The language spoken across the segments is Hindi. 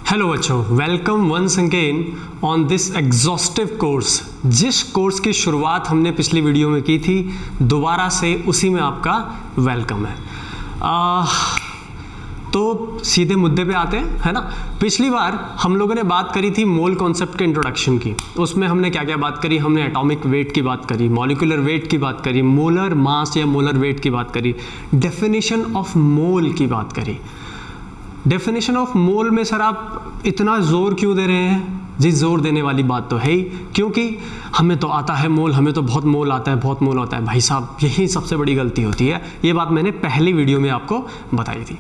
हेलो बच्चों, welcome once again on this exhaustive course. जिस कोर्स की शुरुआत हमने पिछली वीडियो में की थी, दोबारा से उसी में आपका वेलकम है। तो सीधे मुद्दे पे आते हैं, है ना। पिछली बार हम लोगों ने बात करी थी मोल कॉन्सेप्ट के इंट्रोडक्शन की। उसमें हमने क्या क्या बात करी, हमने एटॉमिक वेट की बात करी, मॉलिक्यूलर वेट की बात करी, मोलर मास या मोलर वेट की बात करी, डेफिनेशन ऑफ मोल की बात करी। डेफिनेशन ऑफ मोल में सर आप इतना जोर क्यों दे रहे हैं जी? जोर देने वाली बात तो है ही, क्योंकि हमें तो आता है मोल, हमें तो बहुत मोल आता है, बहुत मोल आता है। भाई साहब, यही सबसे बड़ी गलती होती है। ये बात मैंने पहली वीडियो में आपको बताई थी।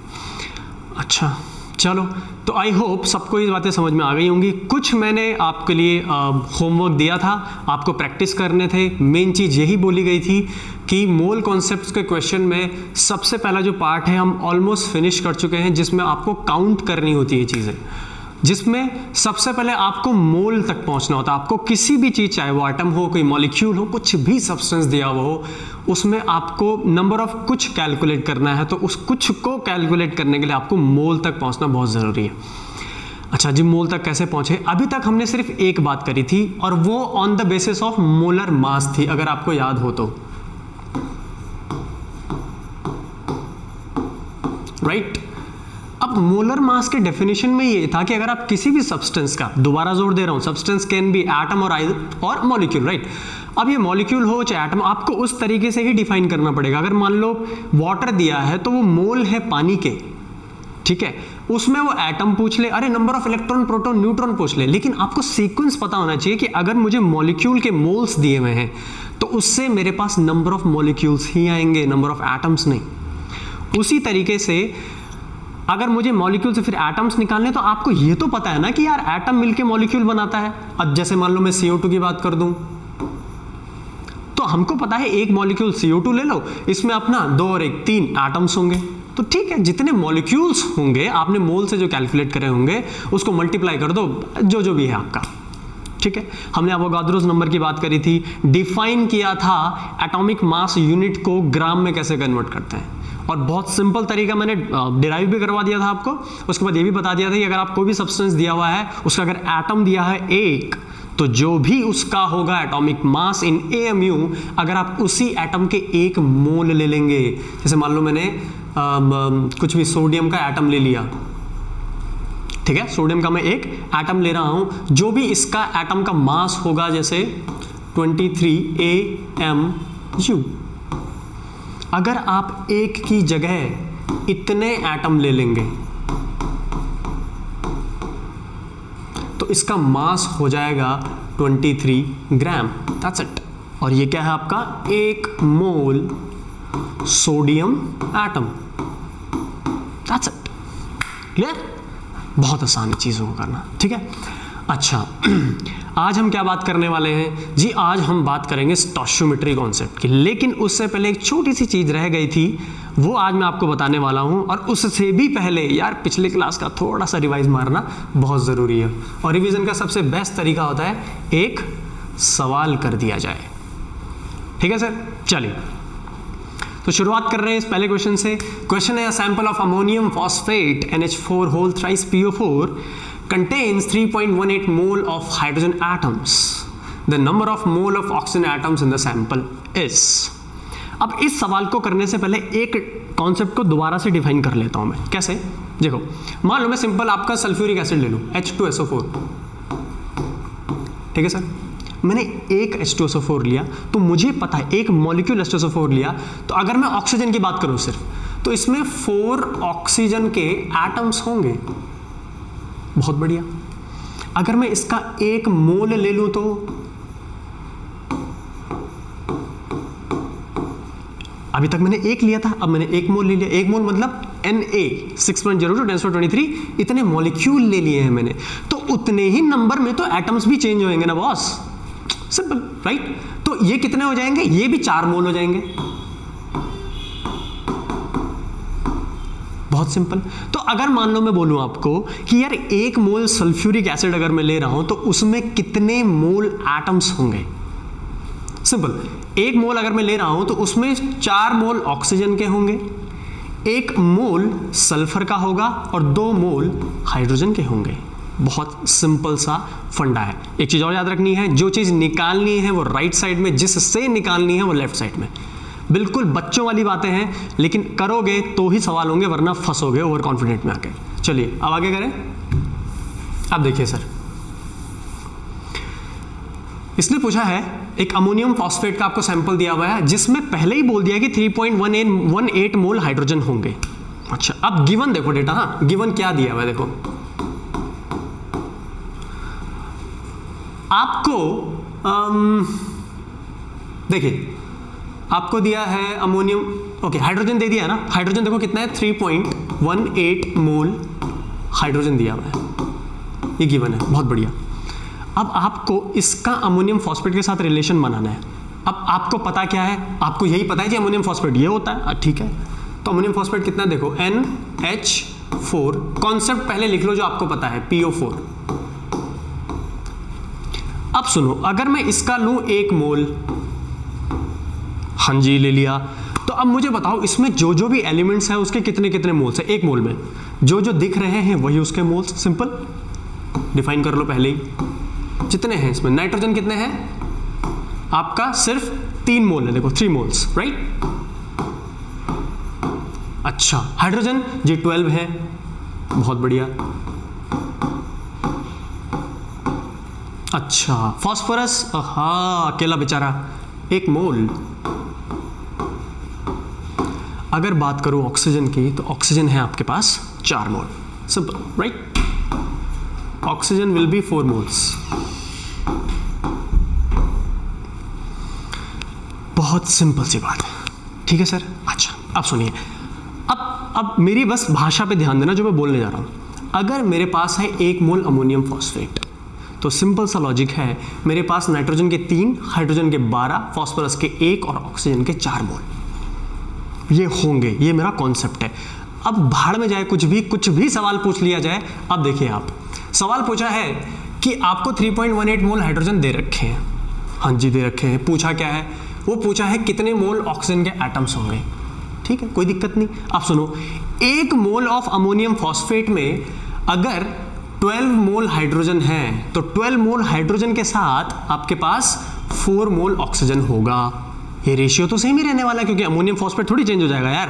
अच्छा चलो, तो आई होप सबको ये बातें समझ में आ गई होंगी। कुछ मैंने आपके लिए होमवर्क दिया था, आपको प्रैक्टिस करने थे। मेन चीज़ यही बोली गई थी कि मोल कॉन्सेप्ट्स के क्वेश्चन में सबसे पहला जो पार्ट है हम ऑलमोस्ट फिनिश कर चुके हैं, जिसमें आपको काउंट करनी होती है चीज़ें, जिसमें सबसे पहले आपको मोल तक पहुंचना होता है। आपको किसी भी चीज़, चाहे वो एटम हो, कोई मॉलिक्यूल हो, कुछ भी सब्सटेंस दिया हुआ हो, उसमें आपको नंबर ऑफ कुछ कैलकुलेट करना है। तो उस कुछ को कैलकुलेट करने के लिए आपको मोल तक पहुंचना बहुत ज़रूरी है। अच्छा जी, मोल तक कैसे पहुंचे? अभी तक हमने सिर्फ एक बात करी थी, और वो on the basis of molar mass थी, अगर आपको याद हो तो, राइट। अब मोलर मास के डेफिनेशन में ये था कि अगर आप किसी भी सब्सटेंस का, दोबारा जोर दे रहा हूं, सब्सटेंस कैन बी एटम और मॉलिक्यूल, राइट। अब ये मॉलिक्यूल हो चाहे एटम, आपको उस तरीके से ही डिफाइन करना पड़ेगा। अगर मान लो वाटर दिया है तो वो मोल है पानी के, ठीक है। उसमें वो एटम पूछ ले, अरे number of electron, proton, neutron पूछ ले, लेकिन आपको सीक्वेंस पता होना चाहिए कि अगर मुझे मॉलिक्यूल के मोल्स दिए हुए हैं तो उससे मेरे पास नंबर ऑफ मॉलिक्यूल्स ही आएंगे, नंबर ऑफ एटम्स नहीं। उसी तरीके से अगर मुझे मॉलिक्यूल से फिर एटम्स निकालने, तो आपको ये तो पता है ना कि यार एटम मिलके मॉलिक्यूल बनाता है। अब जैसे मान लो मैं CO2 की बात कर दूं, तो हमको पता है एक मॉलिक्यूल CO2 ले लो, इसमें अपना 2 और 1 3 एटम्स होंगे। तो ठीक है, जितने मॉलिक्यूल्स होंगे आपने मोल से जो कैलकुलेट करे होंगे उसको मल्टीप्लाई कर दो, जो भी है आपका, ठीक है। हमने अवोगाद्रोस नंबर की बात करी थी, डिफाइन किया था एटॉमिक मास यूनिट को ग्राम में कैसे कन्वर्ट करते हैं, और बहुत सिंपल तरीका मैंने डिराइव भी करवा दिया था आपको। उसके बाद ये भी बता दिया था कि अगर आप कोई भी सब्सटेंस दिया हुआ है, उसका अगर एटम दिया है 1, तो जो भी उसका होगा एटॉमिक मास इन AMU, अगर आप उसी एटम के 1 मोल ले लेंगे। जैसे मान लो मैंने कुछ भी सोडियम का एटम ले लिया, ठीक है, सोडियम का मैं 1 एटम ले रहा हूं, जो भी इसका एटम का मास होगा, जैसे 23 AMU। अगर आप 1 की जगह इतने एटम ले लेंगे तो इसका मास हो जाएगा 23 ग्राम। That's it. और ये क्या है आपका 1 मोल sodium atom. That's it. Clear? बहुत आसान चीज़ों को करना, ठीक है। अच्छा, आज हम क्या बात करने वाले हैं जी? आज हम बात करेंगे स्टोइचियोमेट्री कॉन्सेप्ट की, लेकिन उससे पहले एक छोटी सी चीज़ रह गई थी, वो आज मैं आपको बताने वाला हूं। और उससे भी पहले यार, पिछले क्लास का थोड़ा सा रिवाइज मारना बहुत ज़रूरी है, और रिवीजन का सबसे बेस्ट तरीका होता है एक सवाल कर दिया जाए, ठीक है सर। चलिए, तो शुरुआत कर रहे हैं इस पहले क्वेश्चन से। क्वेश्चन है, a sample of ammonium phosphate NH4 whole thrice PO4 contains 3.18 mole of hydrogen atoms. The number of mole of oxygen atoms in the sample is. अब इस सवाल को करने से पहले एक कॉन्सेप्ट को दोबारा से डिफाइन कर लेता हूं मैं। कैसे? देखो, मान लो मैं सिंपल आपका सल्फ्यूरिक एसिड ले लूं, H2SO4, ठीक है सर। मैंने एक H2SO4 लिया, तो मुझे पता है एक मॉलिक्यूल H2SO4 लिया, तो अगर मैं ऑक्सीजन की बात करूं सिर्फ, तो इसमें 4 ऑक्सीजन के एटम्स होंगे। बहुत बढ़िया। अगर मैं इसका 1 मोल ले लूं, तो अभी तक मैंने 1 लिया था, अब मैंने 1 मोल ले लिया। 1 मोल मतलब Na 6.02 × 10⁻23, इतने मॉलिक्यूल ले लिए हैं मैंने, तो उतने ही नंबर में तो एटम्स भी चेंज होंगे ना बॉस। Simple, right. तो ये कितने हो जाएंगे? ये भी 4 मोल हो जाएंगे। बहुत सिंपल। तो अगर मान लो मैं बोलूं आपको कि यार 1 मोल सल्फ्यूरिक एसिड अगर मैं ले रहा हूं, तो उसमें कितने मोल एटम्स होंगे? सिंपल, 1 मोल अगर मैं ले रहा हूं तो उसमें 4 मोल ऑक्सीजन के होंगे, 1 मोल सल्फर का होगा और 2 मोल हाइड्रोजन के होंगे। बहुत सिंपल सा फंडा है। एक चीज़ और याद रखनी है, जो चीज़ निकालनी है वो राइट साइड में, जिससे निकालनी है वो लेफ्ट साइड में। बिल्कुल बच्चों वाली बातें हैं, लेकिन करोगे तो ही सवाल होंगे, वरना फंसोगे ओवर कॉन्फिडेंट में आके। चलिए अब आगे करें। अब देखिए सर, इसने पूछा है एक अमोनियम फॉस्फेट का आपको सैंपल दिया हुआ है, जिसमें पहले ही बोल दिया कि 3.18 मोल हाइड्रोजन होंगे। अच्छा, अब गिवन देखो डेटा, हाँ गिवन क्या दिया हुआ है देखो, आपको देखिए आपको दिया है अमोनियम, ओके हाइड्रोजन दे दिया है ना, हाइड्रोजन देखो कितना है 3.18 मोल हाइड्रोजन दिया हुआ है, ये गिवन है, बहुत बढ़िया। अब आपको इसका अमोनियम फॉस्फेट के साथ रिलेशन बनाना है। अब आपको पता क्या है, आपको यही पता है कि अमोनियम फॉस्फेट ये होता है, ठीक है। तो अमोनियम फॉस्फेट कितना देखो NH4, कॉन्सेप्ट पहले लिख लो जो आपको पता है, PO4। अब सुनो, अगर मैं इसका लूं 1 मोल, हाँ जी ले लिया, तो अब मुझे बताओ इसमें जो जो भी एलिमेंट्स हैं उसके कितने कितने मोल्स है 1 मोल में, जो जो दिख रहे हैं वही उसके मोल्स, सिंपल डिफाइन कर लो पहले ही। जितने हैं इसमें, नाइट्रोजन कितने हैं आपका, सिर्फ 3 मोल है, देखो 3 मोल्स, राइट। अच्छा, हाइड्रोजन जी 12 है, बहुत बढ़िया। अच्छा, फास्फोरस हाँ अकेला बेचारा 1 मोल। अगर बात करूं ऑक्सीजन की, तो ऑक्सीजन है आपके पास 4 mole, simple, right. Oxygen will be 4 moles. बहुत सिंपल सी बात है, ठीक है सर। अच्छा, अब सुनिए, अब मेरी बस भाषा पे ध्यान देना जो मैं बोलने जा रहा हूं। अगर मेरे पास है 1 मोल अमोनियम फॉस्फेट, तो सिंपल सा लॉजिक है, मेरे पास नाइट्रोजन के 3, हाइड्रोजन के 12, फास्फोरस के 1 और ऑक्सीजन के 4 मोल ये होंगे। ये मेरा कॉन्सेप्ट है। अब भाड़ में जाए कुछ भी सवाल पूछ लिया जाए। अब देखिए, आप सवाल पूछा है कि आपको 3.18 मोल हाइड्रोजन दे रखे हैं, हाँ जी दे रखे हैं। पूछा क्या है, वो पूछा है कितने मोल ऑक्सीजन के एटम्स होंगे, ठीक है, कोई दिक्कत नहीं। आप सुनो, 1 मोल ऑफ अमोनियम फॉस्फेट में अगर 12 मोल हाइड्रोजन है, तो 12 मोल हाइड्रोजन के साथ आपके पास 4 मोल ऑक्सीजन होगा। ये रेशियो तो सेम ही रहने वाला है, क्योंकि अमोनियम फॉस्फेट थोड़ी चेंज हो जाएगा यार।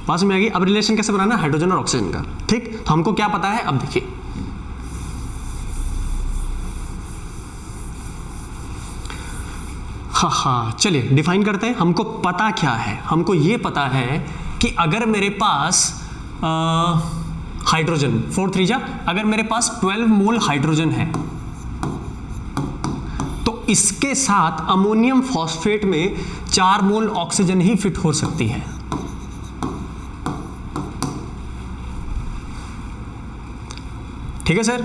पास में आ गई। अब रिलेशन कैसे बनाना है हाइड्रोजन और ऑक्सीजन का, ठीक। तो हमको क्या पता है, अब देखिए हाँ चलिए डिफाइन करते हैं। हमको पता क्या है, हमको ये पता है कि अगर मेरे पास हाइड्रोजन 4 3 जा, अगर मेरे पास 12 मोल हाइड्रोजन है, तो इसके साथ अमोनियम फॉस्फेट में 4 मोल ऑक्सीजन ही फिट हो सकती है। ठीक है सर,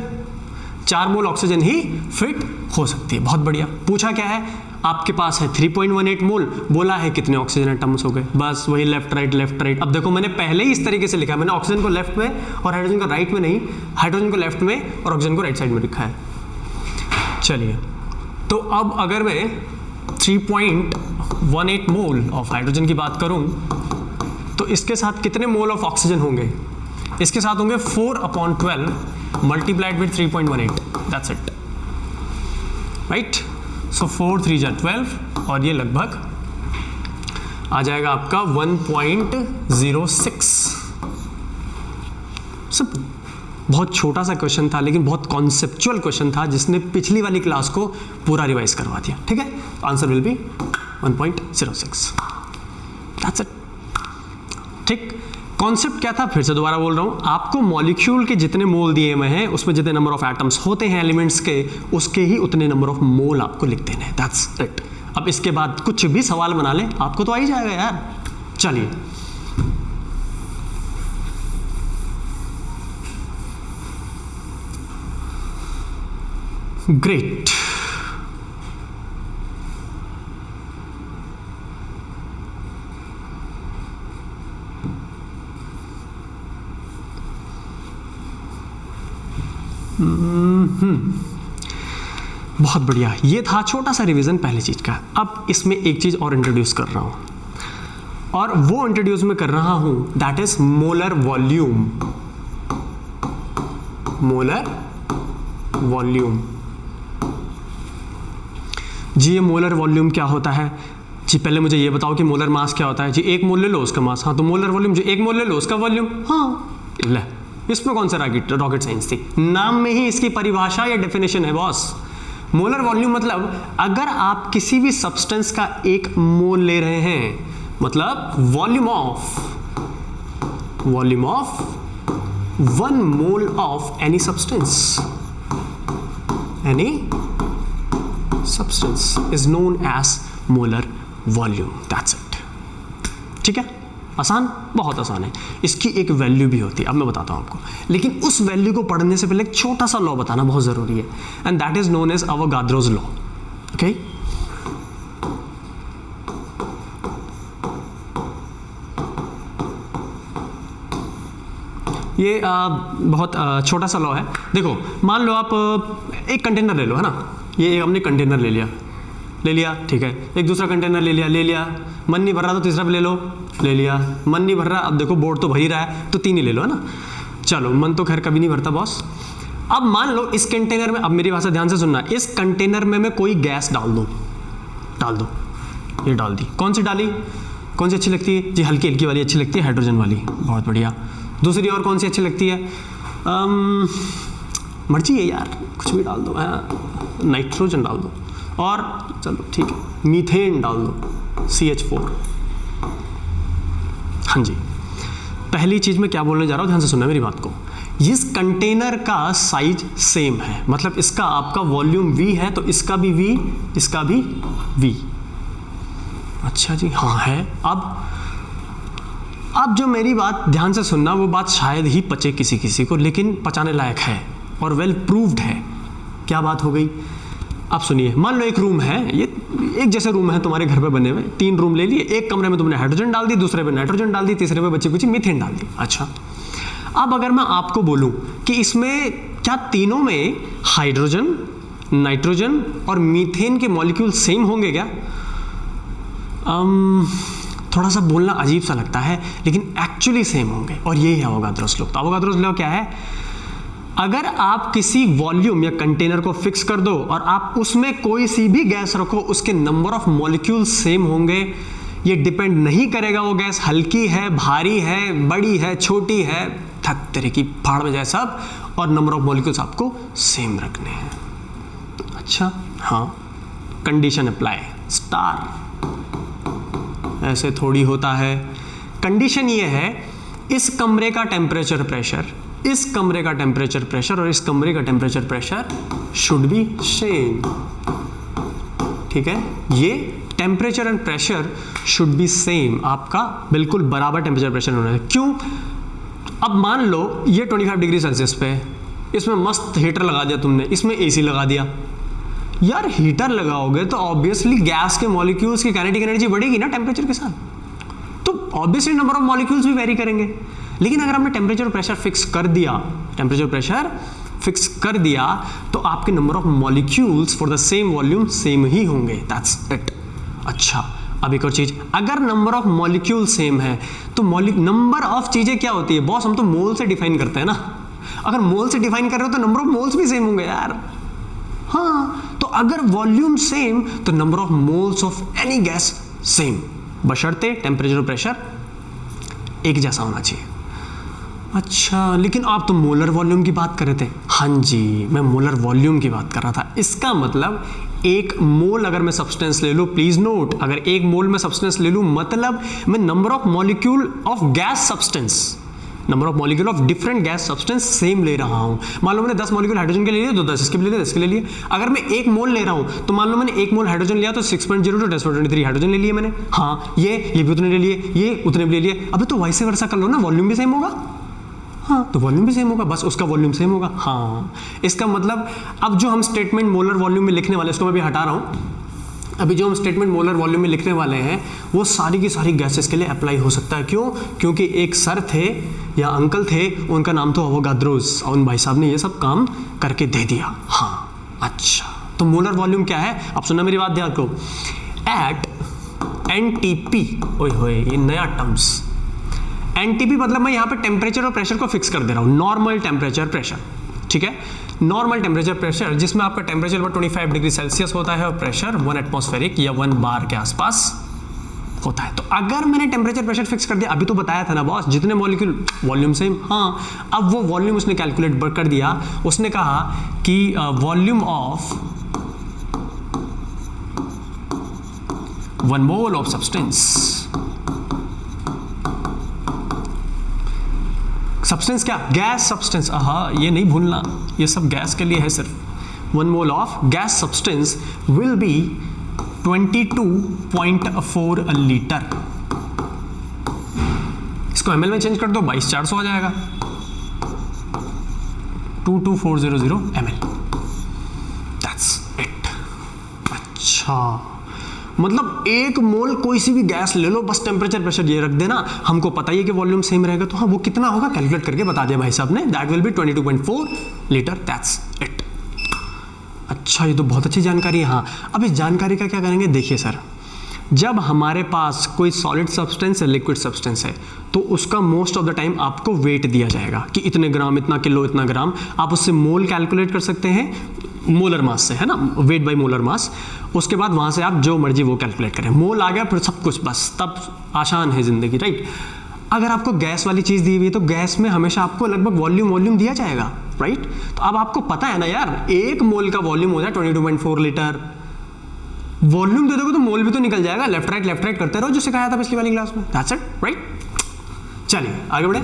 4 मोल ऑक्सीजन ही फिट हो सकती है। बहुत बढ़िया। पूछा क्या है, आपके पास है 3.18 मोल, बोला है कितने ऑक्सीजन एटम्स हो गए, बस वही लेफ्ट राइट। अब देखो मैंने पहले ही इस तरीके से लिखा, मैंने ऑक्सीजन को लेफ्ट में और हाइड्रोजन को राइट में नहीं, हाइड्रोजन को लेफ्ट में और ऑक्सीजन को राइट साइड में लिखा है। चलिए, तो अब अगर मैं 3.18 मोल ऑफ हाइड्रोजन की बात करूं, तो इसके साथ कितने मोल ऑफ ऑक्सीजन होंगे, इसके साथ होंगे 4/12 multiplied with 3.18, that's it, right. So 4 3 जा 12 और ये लगभग आ जाएगा आपका 1.06। सब बहुत छोटा सा क्वेश्चन था, लेकिन बहुत कॉन्सेप्चुअल क्वेश्चन था, जिसने पिछली वाली क्लास को पूरा रिवाइज करवा दिया। ठीक है, answer will be 1.06, that's it. ठीक, कॉन्सेप्ट क्या था, फिर से दोबारा बोल रहा हूं, आपको मॉलिक्यूल के जितने मोल दिए हुए हैं, उसमें जितने नंबर ऑफ एटम्स होते हैं एलिमेंट्स के, उसके ही उतने नंबर ऑफ मोल आपको लिख देने हैं, दैट्स इट। अब इसके बाद कुछ भी सवाल बना लें, आपको तो आ ही जाएगा यार। चलिए, ग्रेट। बहुत बढ़िया, ये था छोटा सा रिवीजन पहली चीज का। अब इसमें एक चीज और इंट्रोड्यूस कर रहा हूं, और वो इंट्रोड्यूस मैं कर रहा हूं, that is molar volume. Molar volume. जी ये मोलर वॉल्यूम क्या होता है जी? पहले मुझे ये बताओ कि मोलर मास क्या होता है जी? एक मोल ले लो उसका मास, हाँ तो मोलर वॉल्यूम जो एक मोल ले लो उसका वॉल्यूम, हाँ ले, इसमें कौन सा रॉकेट साइंस थी? नाम में ही इसकी परिभाषा या डेफिनेशन है बॉस। मोलर वॉल्यूम मतलब अगर आप किसी भी सब्सटेंस का एक मोल ले रहे हैं, मतलब volume of 1 mole of any substance is known as molar volume, that's it. ठीक है, आसान, बहुत आसान है। इसकी एक वैल्यू भी होती है, अब मैं बताता हूं आपको, लेकिन उस वैल्यू को पढ़ने से पहले एक छोटा सा लॉ बताना बहुत जरूरी है, and that is known as Avogadro's law. Okay, ये बहुत छोटा सा लॉ है। देखो मान लो आप एक कंटेनर ले लो, है ना, ये हमने कंटेनर ले लिया, ठीक है, एक दूसरा कंटेनर ले लिया, मन नहीं भर रहा तो तीसरा भी ले लिया, मन नहीं भर रहा, अब देखो बोर्ड तो भर ही रहा है तो 3 ही ले लो, है ना। चलो मन तो खैर कभी नहीं भरता बॉस। अब मान लो इस कंटेनर में, अब मेरी भाषा ध्यान से सुनना, इस कंटेनर में मैं कोई गैस डाल दो, ये डाल दी, कौन सी डाली, कौन सी अच्छी लगती है जी? हल्की हल्की वाली अच्छी लगती है, हाइड्रोजन वाली, बहुत बढ़िया। दूसरी और कौन सी अच्छी लगती है? मर्जी है यार, कुछ भी डाल दो, नाइट्रोजन डाल दो, और चलो ठीक है मीथेन डाल दो, CH4। हाँ जी, पहली चीज मैं क्या बोलने जा रहा हूं, ध्यान से सुनना मेरी बात को। इस कंटेनर का साइज सेम है, मतलब इसका आपका वॉल्यूम V है तो इसका भी V, इसका भी V। अच्छा जी, हाँ है। अब जो मेरी बात ध्यान से सुनना, वो बात शायद ही पचे किसी को, लेकिन पचाने लायक है और वेल प्रूव्ड है। क्या बात हो गई? आप सुनिए, मान लो एक रूम है, ये एक जैसे रूम है तुम्हारे घर पे बने हुए, 3 रूम ले लिए, एक कमरे में तुमने हाइड्रोजन डाल दी, दूसरे पे नाइट्रोजन डाल दी, तीसरे पे बच्चे कुछ मीथेन डाल दी। अच्छा, अब अगर मैं आपको बोलूं कि इसमें क्या तीनों में हाइड्रोजन, नाइट्रोजन और मीथेन के मॉलिक्यूल सेम होंगे क्या? थोड़ा सा बोलना अजीब सा लगता है, लेकिन एक्चुअली सेम होंगे, और यही है अवोगाद्रोस लॉ। तो अवोगाद्रोस लॉ क्या है? अगर आप किसी वॉल्यूम या कंटेनर को फिक्स कर दो और आप उसमें कोई सी भी गैस रखो, उसके नंबर ऑफ मॉलिक्यूल सेम होंगे। ये डिपेंड नहीं करेगा वो गैस हल्की है, भारी है, बड़ी है, छोटी है, थक तरह की फाड़ में जाए सब, और नंबर ऑफ मॉलिक्यूल्स आपको सेम रखने हैं। अच्छा, हाँ, कंडीशन अप्लाई, स्टार, ऐसे थोड़ी होता है। कंडीशन ये है, इस कमरे का टेम्परेचर प्रेशर, इस कमरे का टेम्परेचर प्रेशर और इस कमरे का temperature pressure should be same. ठीक है, ये temperature and pressure should be same, आपका बिल्कुल बराबर टेम्परेचर प्रेशर होना है। क्यों? अब मान लो ये 25 डिग्री सेल्सियस पे, इसमें मस्त हीटर लगा दिया तुमने, इसमें AC लगा दिया। यार हीटर लगाओगे तो ऑब्वियसली गैस के मॉलिक्यूल्स की काइनेटिक एनर्जी बढ़ेगी ना टेम्परेचर के साथ, तो ऑब्वियसली नंबर ऑफ मॉलिक्यूल्स भी वेरी करेंगे। लेकिन अगर हमने टेम्परेचर प्रेशर फिक्स कर दिया, तो आपके number of molecules for the same volume same ही होंगे, दैट्स इट। अच्छा, अब एक और चीज, अगर नंबर ऑफ मॉलिक्यूल सेम है तो नंबर ऑफ चीजें क्या होती है बॉस? हम तो मोल से डिफाइन करते हैं ना। अगर मोल से डिफाइन कर रहे हो तो नंबर ऑफ मोल्स भी सेम होंगे यार। हाँ, तो अगर वॉल्यूम सेम तो number of moles of any gas same, बशर्ते टेम्परेचर और प्रेशर एक जैसा होना चाहिए। अच्छा, लेकिन आप तो मोलर वॉल्यूम की बात कर रहे थे। हाँ जी, मैं मोलर वॉल्यूम की बात कर रहा था। इसका मतलब एक मोल अगर मैं सब्सटेंस ले लूँ, प्लीज नोट, अगर एक मोल में सब्सटेंस ले लूँ, मतलब मैं number of molecule of gas substance, number of molecule of different gas substance same ले रहा हूँ। मान लो मैंने 10 मॉलिक्यूल हाइड्रोजन के ले लिए तो 10 इसके ले लिए, 10 के ले लिए। अगर मैं 1 मोल ले रहा हूँ तो मान लो मैंने 1 मोल हाइड्रोजन लिया तो 6.0 to 1023 हाइड्रोजन ले लिए मैंने। हाँ, ये भी उतने ले लिए, ये उतने भी ले लिए। अबे तो वाइस वर्सा कर लो ना, वॉल्यूम भी सेम होगा। हाँ, तो वॉल्यूम भी सेम होगा, बस उसका वॉल्यूम सेम होगा। हाँ, इसका मतलब अब जो हम स्टेटमेंट मोलर वॉल्यूम में लिखने वाले, इसको मैं भी हटा रहा हूँ। अभी जो हम स्टेटमेंट मोलर वॉल्यूम में लिखने वाले हैं वो सारी की सारी गैसेस के लिए अप्लाई हो सकता है। क्यों? क्योंकि एक सर थे या अंकल थे, उनका नाम तो अवोगाद्रोस, और उन भाई साहब ने ये सब काम करके दे दिया। हाँ, अच्छा, तो मोलर वॉल्यूम क्या है? आप सुनना मेरी बात ध्यान को। एट NTP, ओए होए ये नया टर्म्स, NTP मतलब मैं यहाँ पे टेम्परेचर और प्रेशर को फिक्स कर दे रहा हूँ, नॉर्मल टेम्परेचर प्रेशर। ठीक है। नॉर्मल टेम्परेचर प्रेशर जिसमें आपका टेम्परेचर 25 डिग्री सेल्सियस होता है और प्रेशर 1 एटमॉस्फेरिक या 1 बार के आसपास होता है। तो अगर मैंने टेम्परेचर प्रेशर फिक्स कर दिया, अभी तो बताया था ना बॉस, जितने मॉलिक्यूल वॉल्यूम सेम, हाँ, अब वो वॉल्यूम उसने कैलकुलेट कर दिया। उसने कहा कि volume of 1 mole of substance क्या, गैस सब्सटेंस, हाँ ये नहीं भूलना, ये सब गैस के लिए है सिर्फ। 1 mole of gas substance will be 22.4 litre. इसको ml में चेंज कर दो, 22,400 आ जाएगा, 22400 ml। That's it. अच्छा, मतलब 1 मोल कोई सी भी गैस ले लो, बस टेम्परेचर प्रेशर ये रख देना, हमको पता ही है कि वॉल्यूम सेम रहेगा, तो हाँ वो कितना होगा कैलकुलेट करके बता दिया भाई साहब ने, that will be 22.4 litre. That's it. अच्छा, ये तो बहुत अच्छी जानकारी है। हाँ, अब इस जानकारी का क्या करेंगे, देखिए सर, जब हमारे पास कोई सॉलिड सब्सटेंस है, लिक्विड सब्सटेंस है, तो उसका मोस्ट ऑफ द टाइम आपको वेट दिया जाएगा कि इतने ग्राम, इतना किलो, इतना ग्राम। आप उससे मोल कैलकुलेट कर सकते हैं, मोलर मास से, है ना, वेट बाय मोलर मास। उसके बाद वहाँ से आप जो मर्जी वो कैलकुलेट करें, मोल आ गया फिर सब कुछ, बस तब आसान है ज़िंदगी, राइट। अगर आपको गैस वाली चीज़ दी हुई है तो गैस में हमेशा आपको लगभग वॉल्यूम दिया जाएगा, राइट। तो अब आपको पता है ना यार, 1 मोल का वॉल्यूम हो जाए 22.4 लीटर। वॉल्यूम दे दोगे तो मोल भी तो निकल जाएगा, लेफ्ट राइट करते रहो, जो सिखाया था पिछली वाली क्लास में। That's it, right. चलिए आगे बढ़े।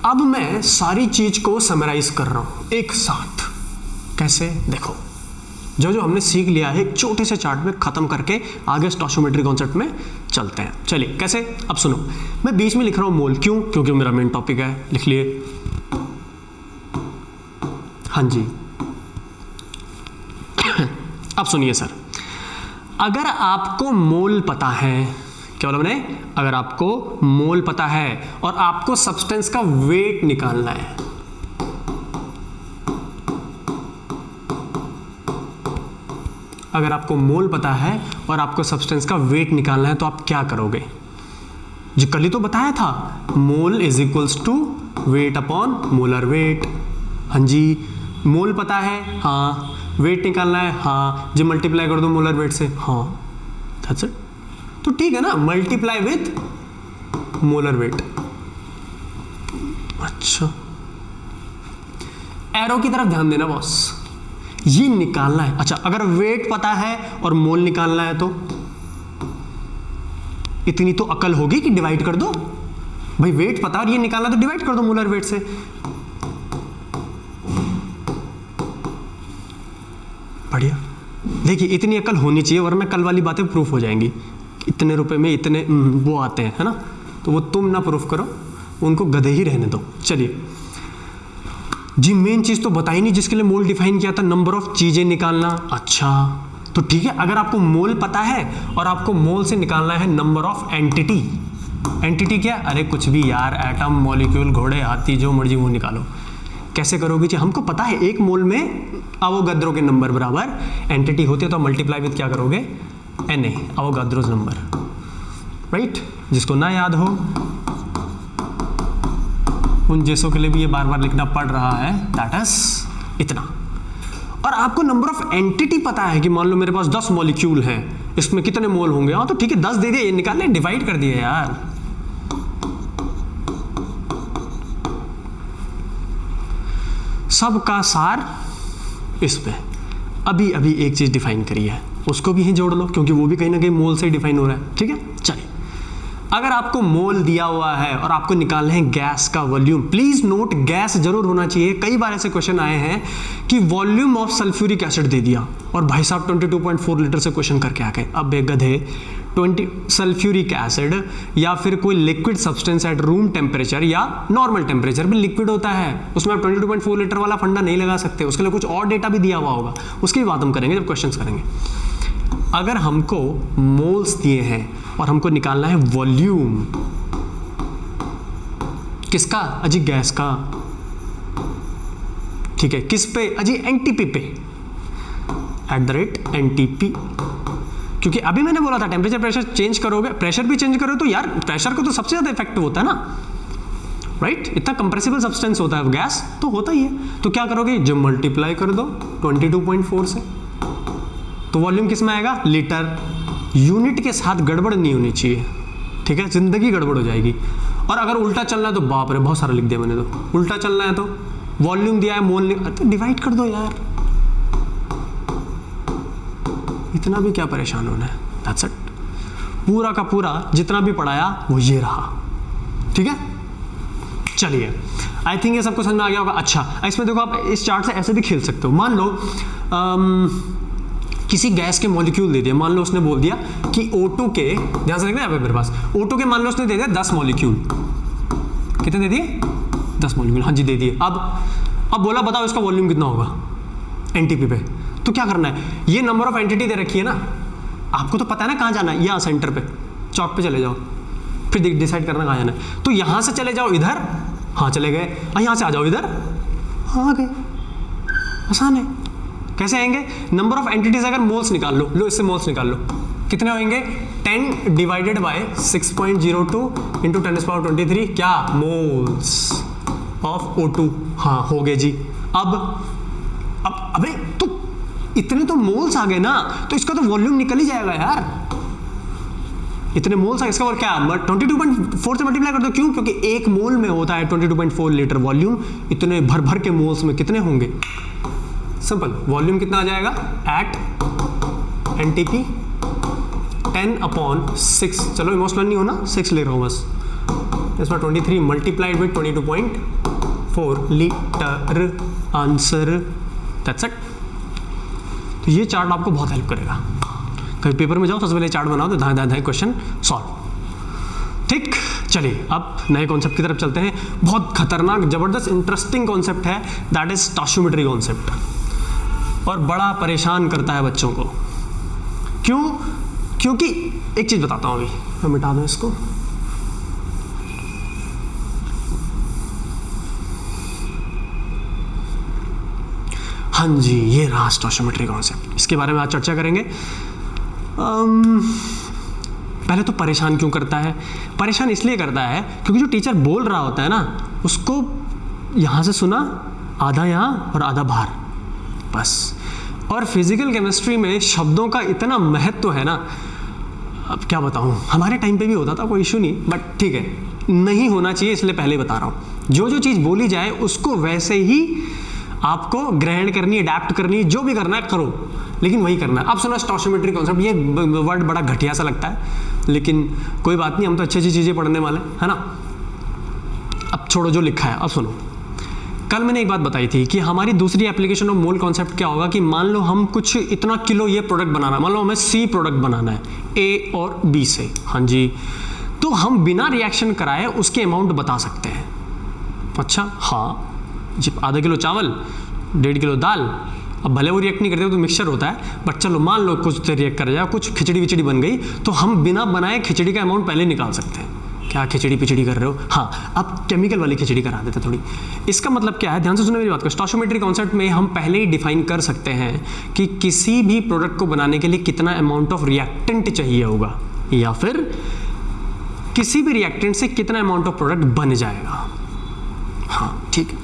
अब मैं सारी चीज को समराइज कर रहा हूं एक साथ। कैसे, देखो, जो हमने सीख लिया है एक छोटे से चार्ट में खत्म करके आगे स्टोइकोमेट्री कॉन्सेप्ट में चलते हैं। चलिए कैसे, अब सुनो, मैं बीच में लिख रहा हूं मोल, क्यों, क्योंकि मेरा मेन टॉपिक है, लिख लिए। हाँ जी। अब सुनिए सर, अगर आपको मोल पता है, क्या बोला मैंने, अगर आपको मोल पता है और आपको सब्सटेंस का वेट निकालना है, अगर आपको मोल पता है और आपको सब्सटेंस का वेट निकालना है, तो आप क्या करोगे। जो कल ही तो बताया था, mole is equals to weight upon molar weight. हाँ जी, मोल पता है, हाँ, वेट निकालना है, हाँ, जो मल्टीप्लाई कर दो मोलर वेट से, हाँ, दैट्स इट। तो ठीक है ना, मल्टीप्लाई विथ मोलर वेट। अच्छा, एरो की तरफ ध्यान देना बॉस, ये निकालना है। अच्छा, अगर वेट पता है और मोल निकालना है तो इतनी तो अकल होगी कि डिवाइड कर दो भाई, वेट पता और ये निकालना तो डिवाइड कर दो मोलर वेट से। बढ़िया, देखिए इतनी अकल होनी चाहिए, वरना कल वाली बातें प्रूफ हो जाएंगी। इतने रुपए में इतने वो आते हैं, है ना, तो वो तुम ना प्रूफ करो, उनको गधे ही रहने दो। चलिए जी, मेन चीज तो बताई नहीं जिसके लिए मोल डिफाइन किया था, नंबर ऑफ चीजें निकालना। अच्छा, तो ठीक है, अगर आपको मोल पता है और आपको मोल से निकालना है नंबर ऑफ एंटिटी। एंटिटी क्या, अरे कुछ भी यार, एटम, मॉलिक्यूल, घोड़े, हाथी, जो मर्जी वो निकालो। कैसे करोगे जी, हमको पता है 1 मोल में अवोगाद्रो के नंबर बराबर एंटिटी होती है, तो मल्टीप्लाई विद क्या करोगे, Na, अवोगाद्रोज नंबर, राइट। जिसको ना याद हो, उन जैसों के लिए भी ये बार बार लिखना पड़ रहा है, दैट इज इतना। और आपको नंबर ऑफ एंटिटी पता है कि मान लो मेरे पास 10 मॉलिक्यूल हैं, इसमें कितने मोल होंगे, हाँ तो ठीक है 10 दे दिए, ये निकालने डिवाइड कर दिए यार। सबका सार इसमें अभी अभी एक चीज डिफाइन करी है, उसको भी ही जोड़ लो, क्योंकि वो भी कहीं ना कहीं मोल से ही डिफाइन हो रहा है। ठीक है, चलिए, अगर आपको मोल दिया हुआ है और आपको निकालना है गैस का वॉल्यूम, प्लीज नोट गैस जरूर होना चाहिए। कई बार ऐसे क्वेश्चन आए हैं कि वॉल्यूम ऑफ सल्फ्यूरिक एसिड दे दिया और भाई साहब 22.4 लीटर से क्वेश्चन करके आ गए। अब बे गधे, 20 सल्फ्यूरिक एसिड या फिर कोई liquid substance at room temperature या नॉर्मल टेम्परेचर में लिक्विड होता है, उसमें आप 22.4 लीटर वाला फंडा नहीं लगा सकते, उसके लिए कुछ और डेटा भी दिया हुआ होगा, उसकी भी बात हम करेंगे जब क्वेश्चन करेंगे। अगर हमको मोल्स दिए हैं और हमको निकालना है वॉल्यूम, किसका, अजी गैस का, ठीक है, किस पे, अजी एनटीपी पे, @NTP, क्योंकि अभी मैंने बोला था टेम्परेचर प्रेशर चेंज करोगे, प्रेशर भी चेंज करो तो यार, प्रेशर को तो सबसे ज्यादा इफेक्ट होता है ना, राइट, इतना कंप्रेसिबल सब्सटेंस होता है गैस, तो होता ही है। तो क्या करोगे, जब मल्टीप्लाई कर दो 22.4 से, तो वॉल्यूम किस में आएगा, लीटर। यूनिट के साथ गड़बड़ नहीं होनी चाहिए, ठीक है, जिंदगी गड़बड़ हो जाएगी। और अगर उल्टा चलना है तो बाप रे, बहुत सारा लिख दिया मैंने, तो उल्टा चलना है तो वॉल्यूम दिया है मोल, तो डिवाइड कर दो यार, इतना भी क्या परेशान होना है। दैट्स इट, पूरा का पूरा जितना भी पढ़ाया वो ये रहा, ठीक है। चलिए, आई थिंक ये सबको समझ में आ गया होगा। अच्छा, इसमें देखो आप इस चार्ट से ऐसे भी खेल सकते हो। मान लो किसी गैस के मॉलिक्यूल दे दिया, मान लो उसने बोल दिया कि O2 के, ध्यान से देखना यहाँ पे मेरे पास, O2 के मान लो उसने दे दिया 10 मॉलिक्यूल, कितने दे दिए, 10 मॉलिक्यूल, हाँ जी दे दिए। अब बोला बताओ इसका वॉल्यूम कितना होगा एनटीपी पे। तो क्या करना है, ये नंबर ऑफ एंटिटी दे रखी है ना, आपको तो पता है ना कहाँ जाना है, यहाँ सेंटर पे चौक पे चले जाओ, फिर डिसाइड करना कहाँ जाना है। तो यहाँ से चले जाओ इधर, हाँ चले गए, यहाँ से आ जाओ इधर, हाँ आ गए, आसान है। कैसे आएंगे, नंबर ऑफ एंटिटीज अगर मोल्स निकाल लो इससे मोल्स निकाल लो, कितने होंगे, 10 डिवाइडेड बाय 6.02 इंटू 10⁻23, क्या मोल्स ऑफ O2, हाँ हो गए जी। अब अबे तो इतने तो मोल्स आ गए ना, तो इसका तो वॉल्यूम निकल ही जाएगा यार, इतने मोल्स आ, इसका और क्या 22.4 से मल्टीप्लाई कर दो, क्यों, क्योंकि एक मोल में होता है 22.4 लीटर वॉल्यूम, इतने भर भर के मोल्स में कितने होंगे, सिंपल, वॉल्यूम कितना आ जाएगा, एट एनटीपी 10/6, चलो इमोशनल नहीं होना, 6 ले रहा हूँ बस, इसमें 23 multiplied with 22.4 litre, answer, that's it. तो ये चार्ट आपको बहुत हेल्प करेगा, कहीं पेपर में जाओ सबसे पहले चार्ट बनाओ तो धाए क्वेश्चन सॉल्व। ठीक, चलिए अब नए कॉन्सेप्ट की तरफ चलते हैं। बहुत खतरनाक, जबरदस्त, इंटरेस्टिंग कॉन्सेप्ट है, दैट इज स्टोइचियोमेट्री कॉन्सेप्ट, और बड़ा परेशान करता है बच्चों को। क्यों, क्योंकि एक चीज बताता हूं, अभी मैं मिटा दूं इसको, हाँ जी ये रहा स्टोइचियोमेट्री कॉन्सेप्ट, इसके बारे में आज चर्चा करेंगे। पहले तो परेशान क्यों करता है, परेशान इसलिए करता है क्योंकि जो टीचर बोल रहा होता है ना, उसको यहाँ से सुना, आधा यहाँ और आधा बाहर, बस। और फिजिकल केमिस्ट्री में शब्दों का इतना महत्व है ना, अब क्या बताऊँ, हमारे टाइम पे भी होता था, कोई इशू नहीं, बट ठीक है, नहीं होना चाहिए इसलिए पहले बता रहा हूँ। जो जो चीज़ बोली जाए उसको वैसे ही आपको ग्रहण करनी है, अडैप्ट करनी है, जो भी करना है करो, लेकिन वही करना है। अब सुना स्टोइचियोमेट्री कॉन्सेप्ट, ये वर्ड बड़ा घटिया सा लगता है, लेकिन कोई बात नहीं, हम तो अच्छी अच्छी चीज़ें पढ़ने वाले है ना। अब छोड़ो जो लिखा है, अब सुनो। कल मैंने एक बात बताई थी कि हमारी दूसरी एप्लीकेशन ऑफ मोल कॉन्सेप्ट क्या होगा कि मान लो हम कुछ इतना किलो ये प्रोडक्ट बनाना है, मान लो हमें C प्रोडक्ट बनाना है A और B से, हाँ जी, तो हम बिना रिएक्शन कराए उसके अमाउंट बता सकते हैं। अच्छा हाँ जी, आधा किलो चावल, 1.5 किलो दाल, अब भले वो रिएक्ट नहीं करते तो मिक्सचर होता है, बट चलो मान लो कुछ रिएक्ट कर जाए, कुछ खिचड़ी विचड़ी बन गई, तो हम बिना बनाए खिचड़ी का अमाउंट पहले निकाल सकते हैं। क्या खिचड़ी पिचड़ी कर रहे हो, हाँ अब केमिकल वाली खिचड़ी करा देते थोड़ी। इसका मतलब क्या है, ध्यान से सुनो मेरी बात को। स्टोइचियोमेट्री कॉन्सेप्ट में हम पहले ही डिफाइन कर सकते हैं कि किसी भी प्रोडक्ट को बनाने के लिए कितना अमाउंट ऑफ रिएक्टेंट चाहिए होगा, या फिर किसी भी रिएक्टेंट से कितना अमाउंट ऑफ प्रोडक्ट बन जाएगा। हाँ ठीक है,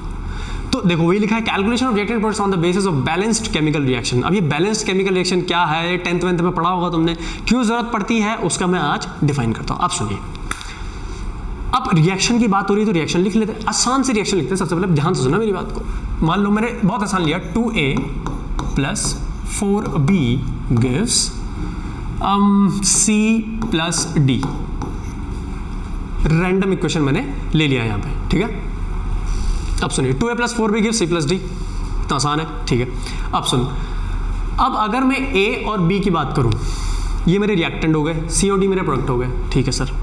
तो देखो वही लिखा है, calculation of reactant products on the basis of balanced chemical reaction. अब ये बैलेंस्ड केमिकल रिएक्शन क्या है, 10th में पढ़ा होगा तुमने, क्यों जरूरत पड़ती है उसका मैं आज डिफाइन करता हूँ। आप सुनिए, अब रिएक्शन की बात हो रही है तो रिएक्शन लिख लेते हैं, आसान से रिएक्शन लिखते हैं। सबसे पहले ध्यान से सुना मेरी बात को, मान लो मैंने बहुत आसान लिया, 2A + 4B gives C + D, random equation मैंने ले लिया यहाँ पे, ठीक है। अब सुनिए, 2A + 4B gives C + D, इतना आसान है, ठीक है। अब सुन, अब अगर मैं A और B की बात करूँ, ये मेरे रिएक्टेंट हो गए, C और D मेरे प्रोडक्ट हो गए, ठीक है सर।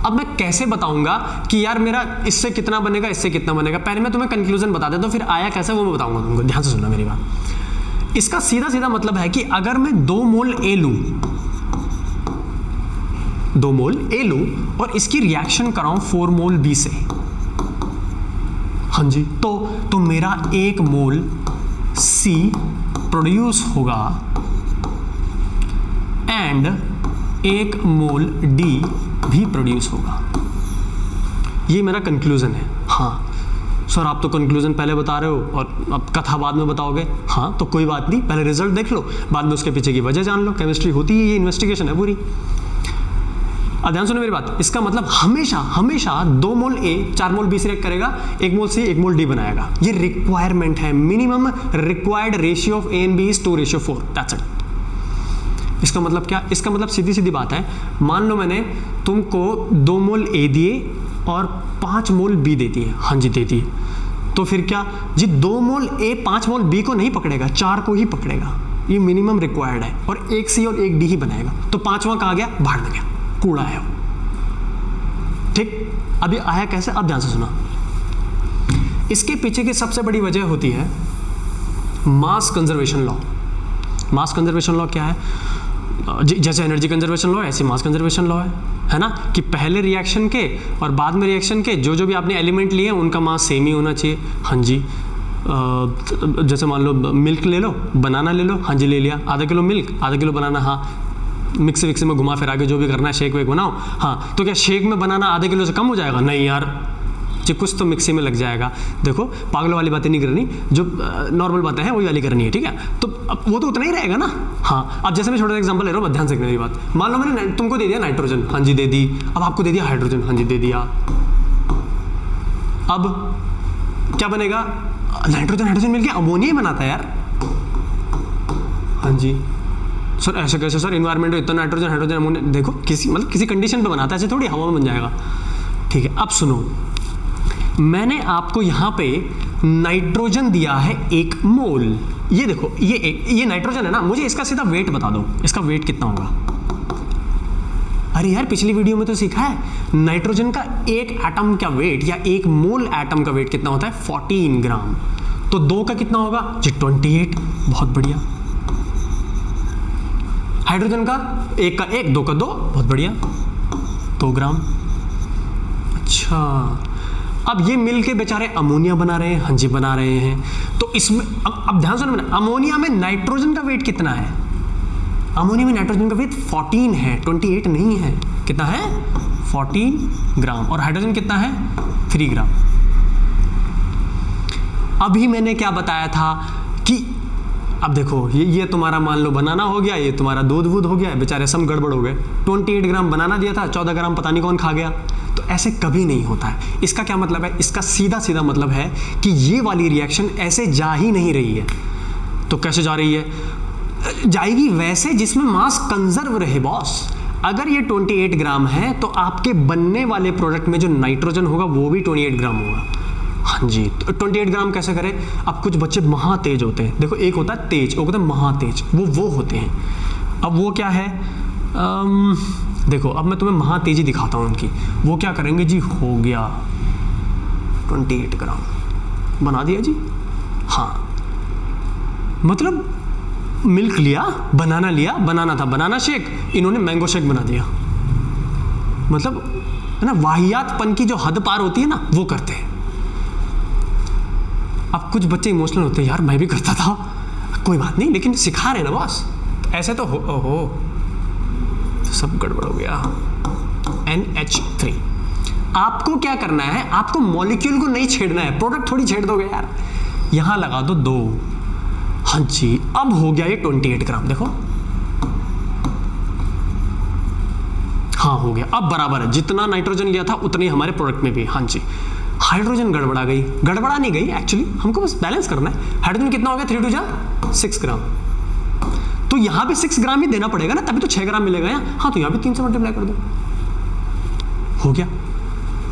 अब मैं कैसे बताऊंगा कि यार मेरा इससे कितना बनेगा, इससे कितना बनेगा, पहले मैं तुम्हें कंक्लूजन बता देता हूं, फिर आया कैसे वो मैं बताऊंगा तुमको। ध्यान से सुनना मेरी बात। इसका सीधा सीधा मतलब है कि अगर मैं 2 मोल A लूं, 2 मोल A लूं और इसकी रिएक्शन कराऊं 4 मोल B से, हाँ जी, तो मेरा 1 मोल C प्रोड्यूस होगा एंड 1 मोल D भी प्रोड्यूस होगा। ये मेरा कंक्लूजन है। हाँ सर आप तो कंक्लूजन पहले बता रहे हो और अब कथा बाद में बताओगे। हाँ तो कोई बात नहीं, पहले रिजल्ट देख लो, बाद में उसके पीछे की वजह जान लो। केमिस्ट्री होती है, ये इन्वेस्टिगेशन है पूरी। अब ध्यान सुनो मेरी बात, इसका मतलब हमेशा हमेशा 2 मोल A 4 मोल B से रिएक्ट करेगा, 1 मोल C 1 मोल D बनाएगा। ये रिक्वायरमेंट है, minimum required ratio of A and B is 2:4, that's it. इसका मतलब क्या? इसका मतलब सीधी सीधी बात है, मान लो मैंने तुमको 2 मोल A दिए और 5 मोल B दे दिए। हाँ जी दे दिए, तो फिर क्या जी 2 मोल A 5 मोल B को नहीं पकड़ेगा, 4 को ही पकड़ेगा। ये मिनिमम रिक्वायर्ड है, और 1 C और 1 D ही बनाएगा। तो 5वां कहाँ गया? बाहर में गया, कूड़ा है वो। ठीक, अभी आया कैसे? अब ध्यान से सुना। इसके पीछे की सबसे बड़ी वजह होती है mass conservation law. Mass conservation law क्या है? जैसे एनर्जी कंजर्वेशन लॉ है, ऐसे मास कंजर्वेशन लॉ है ना, कि पहले रिएक्शन के और बाद में रिएक्शन के जो भी आपने एलिमेंट लिए हैं उनका मास सेम ही होना चाहिए। हाँ जी, जैसे मान लो मिल्क ले लो, बनाना ले लो, हाँ जी ले लिया, आधा किलो मिल्क आधा किलो बनाना, हाँ मिक्स विक्स में घुमा फिरा के जो भी करना है, शेक वेक बनाओ। हाँ तो क्या शेक में बनाना आधे किलो से कम हो जाएगा? नहीं यार जी, कुछ तो मिक्सी में लग जाएगा। देखो पागलों वाली बातें नहीं करनी, जो नॉर्मल बातें हैं वही वाली करनी है, ठीक है? तो अब वो तो उतना ही रहेगा ना। हाँ अब जैसे मैं छोटा सा एग्जांपल ले रहा हूँ, ध्यान से मेरी बात। मान लो मैंने तुमको दे दिया नाइट्रोजन, हाँ जी दे दी। अब आपको दे दिया हाइड्रोजन, हाँ जी दे दिया। अब क्या बनेगा? नाइट्रोजन हाइड्रोजन मिलकर अमोनिया बनाता है यार। हाँ जी सर ऐसे कैसे सर? इन्वायरमेंट में इतना नाइट्रोजन हाइड्रोजन अमोनिया, देखो किसी कंडीशन पे बनाता है, ऐसे थोड़ी हवा में बन जाएगा। ठीक है, अब सुनो, मैंने आपको यहाँ पे नाइट्रोजन दिया है 1 मोल। ये देखो ये नाइट्रोजन है ना, मुझे इसका सीधा वेट बता दो, इसका वेट कितना होगा? अरे यार पिछली वीडियो में तो सीखा है, नाइट्रोजन का 1 एटम का वेट या 1 मोल एटम का वेट कितना होता है? 14 ग्राम। तो 2 का कितना होगा जी? 28। बहुत बढ़िया। हाइड्रोजन का 1 का 1, 2 का 2, बहुत बढ़िया, 2 ग्राम। अच्छा, अब ये मिल के बेचारे अमोनिया बना रहे हैं। हाँ जी बना रहे हैं। तो इसमें अब ध्यान सुनो, अमोनिया में नाइट्रोजन का वेट कितना है? अमोनिया में नाइट्रोजन का वेट 14 है, 28 नहीं है। कितना है? 14 ग्राम। और हाइड्रोजन कितना है? 3 ग्राम। अभी मैंने क्या बताया था कि अब देखो ये तुम्हारा मान लो बनाना हो गया, ये तुम्हारा दूध वूध हो गया, बेचारे सब गड़बड़ हो गए। 28 ग्राम बनाना दिया था, 14 ग्राम पता नहीं कौन खा गया। तो ऐसे कभी नहीं होता है। इसका क्या मतलब है? इसका सीधा सीधा मतलब है कि ये वाली रिएक्शन ऐसे जा ही नहीं रही है। तो कैसे जा रही है? जाएगी वैसे जिसमें मास कंजर्व रहे बॉस। अगर ये 28 ग्राम है तो आपके बनने वाले प्रोडक्ट में जो नाइट्रोजन होगा वो भी 28 ग्राम होगा। हाँ जी, तो 28 ग्राम कैसे करें? अब कुछ बच्चे महातेज होते हैं, देखो एक होता है तेज, एक होता है महातेज, वो होते हैं। अब वो क्या है? देखो अब मैं तुम्हें महातेजी दिखाता हूँ उनकी। वो क्या करेंगे जी? हो गया 28 ग्राम बना दिया जी। हाँ मतलब मिल्क लिया, बनाना था बनाना शेक, इन्होंने मैंगो शेक बना दिया। मतलब है ना, वाहियातपन की जो हद पार होती है ना, वो करते हैं। अब कुछ बच्चे इमोशनल होते हैं, यार मैं भी करता था, कोई बात नहीं, लेकिन सिखा रहे ना बॉस। ऐसे तो हो तो सब गड़बड़ हो गया। NH3। आपको क्या करना है? आपको मॉलिक्यूल को नहीं छेड़ना है, प्रोडक्ट थोड़ी छेड़ दोगे यार। यहां लगा दो 2। हाँ जी, अब हो गया ये 28 ग्राम। देखो हाँ हो गया, अब बराबर है, जितना नाइट्रोजन लिया था उतनी हमारे प्रोडक्ट में भी। हाँ जी, हाइड्रोजन गड़बड़ा गई, गड़बड़ा नहीं गई एक्चुअली, हमको बस बैलेंस करना है। हाइड्रोजन कितना हो गया? 3 2 6 ग्राम। तो यहां भी 6 ग्राम ही देना पड़ेगा ना, तभी तो 6 ग्राम मिलेगा यहाँ। हाँ तो यहां भी 3 से मल्टीप्लाई कर दो, हो गया।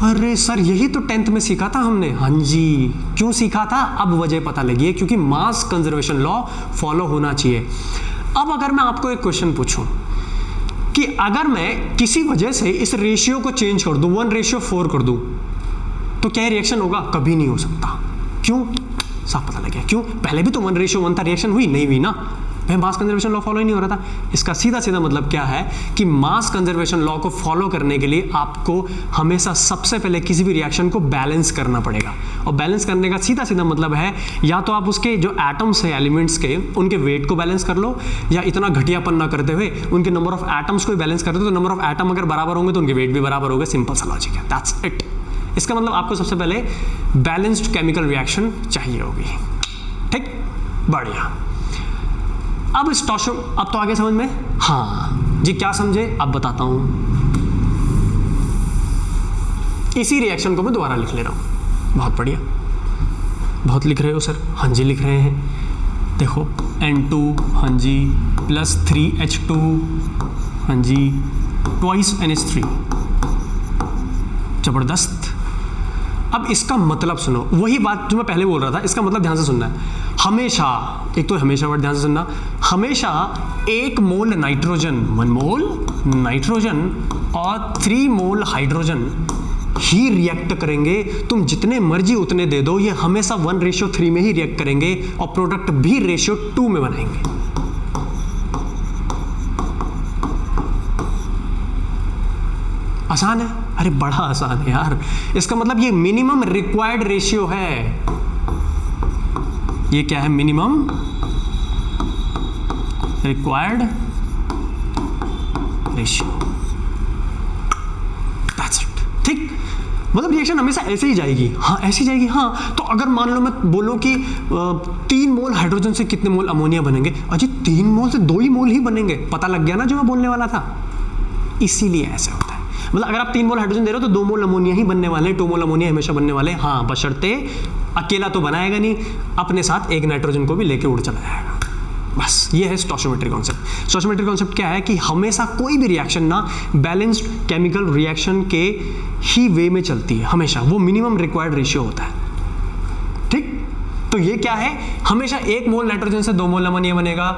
अरे सर यही तो 10th में सीखा था हमने। हाँ जी, क्यों सीखा था? अब वजह पता लगी है, क्योंकि मास कंजर्वेशन लॉ फॉलो होना चाहिए। अब अगर मैं आपको एक क्वेश्चन पूछूं कि अगर मैं किसी वजह से इस रेशियो को चेंज कर दूं, 1:4 कर दूं, तो क्या रिएक्शन होगा? कभी नहीं हो सकता। क्यों? साफ पता लग गया क्यों। पहले भी तो 1:1 था, रिएक्शन हुई नहीं हुई ना, मास कंजर्वेशन लॉ फॉलो ही नहीं हो रहा था। इसका सीधा सीधा मतलब क्या है कि मास कंजर्वेशन लॉ को फॉलो करने के लिए आपको हमेशा सबसे पहले किसी भी रिएक्शन को बैलेंस करना पड़ेगा। और बैलेंस करने का सीधा सीधा मतलब है, या तो आप उसके जो एटम्स है एलिमेंट्स के, उनके वेट को बैलेंस कर लो, या इतना घटियापन ना करते हुए उनके नंबर ऑफ एटम्स को बैलेंस कर दो। तो नंबर ऑफ एटम अगर बराबर होंगे तो उनके वेट भी बराबर होंगे। सिंपल सा लॉजिक है, दैट्स इट। इसका मतलब आपको सबसे पहले बैलेंस्ड केमिकल रिएक्शन चाहिए होगी। ठीक, बढ़िया। अब अब तो आगे समझ में? हाँ जी, क्या समझे अब बताता हूं। इसी रिएक्शन को मैं दोबारा लिख ले रहा हूं। बहुत बढ़िया, बहुत लिख रहे हो सर। हाँ जी लिख रहे हैं। देखो N2 हाँ जी प्लस 3H2 हाँ जी ट्वाइस NH3, जबरदस्त। अब इसका मतलब सुनो, वही बात जो मैं पहले बोल रहा था, इसका मतलब ध्यान से सुनना है। हमेशा, एक तो हमेशा वर्ड ध्यान से सुनना, हमेशा 1 मोल नाइट्रोजन, 1 मोल नाइट्रोजन और 3 मोल हाइड्रोजन ही रिएक्ट करेंगे। तुम जितने मर्जी उतने दे दो, ये हमेशा 1:3 में ही रिएक्ट करेंगे और प्रोडक्ट भी रेशियो 2 में बनाएंगे। आसान है? अरे बड़ा आसान है यार। इसका मतलब ये मिनिमम रिक्वायर्ड रेशियो है। ये क्या है? Minimum required ratio. That's it. ठीक, मतलब रिएक्शन हमेशा ऐसे ही जाएगी। हाँ ऐसे ही जाएगी। हाँ तो अगर मान लो मैं बोलूं कि 3 मोल हाइड्रोजन से कितने मोल अमोनिया बनेंगे, अजी 3 मोल से 2 ही मोल ही बनेंगे। पता लग गया ना जो मैं बोलने वाला था। इसीलिए ऐसे होता है। मतलब अगर आप 3 मोल हाइड्रोजन दे रहे हो तो 2 मोल अमोनिया ही बनने वाले हैं, 2 मोल अमोनिया हमेशा बनने वाले हैं। हाँ बशर्ते अकेला तो बनाएगा नहीं, अपने साथ एक नाइट्रोजन को भी लेके उड़ चला जाएगा। बस ये है स्टोइचियोमेट्री कॉन्सेप्ट। स्टोइचियोमेट्री कॉन्सेप्ट क्या है कि हमेशा कोई भी रिएक्शन ना बैलेंस्ड केमिकल रिएक्शन के ही वे में चलती है, हमेशा वो मिनिमम रिक्वायर्ड रेशियो होता है। ठीक, तो ये क्या है? हमेशा 1 मोल नाइट्रोजन से 2 मोल अमोनिया बनेगा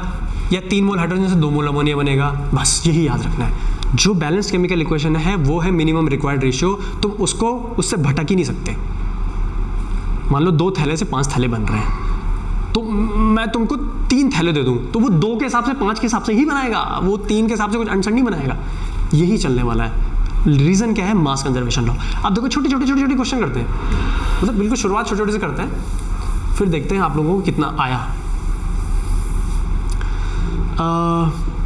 या 3 मोल हाइड्रोजन से 2 मोल अमोनिया बनेगा। बस यही याद रखना है। जो बैलेंस केमिकल इक्वेशन है वो है मिनिमम रिक्वायर्ड रेशियो। तुम उसको उससे भटक ही नहीं सकते। मान लो 2 थैले से 5 थैले बन रहे हैं, तो मैं तुमको 3 थैले दे दूं तो वो 2 के हिसाब से 5 के हिसाब से ही बनाएगा, वो 3 के हिसाब से कुछ आंसर नहीं बनाएगा। यही चलने वाला है। रीजन क्या है? Mass conservation law. अब देखो छोटे छोटे क्वेश्चन करते हैं, मतलब बिल्कुल शुरुआत छोटे छोटे से करते हैं, फिर देखते हैं आप लोगों को कितना आया।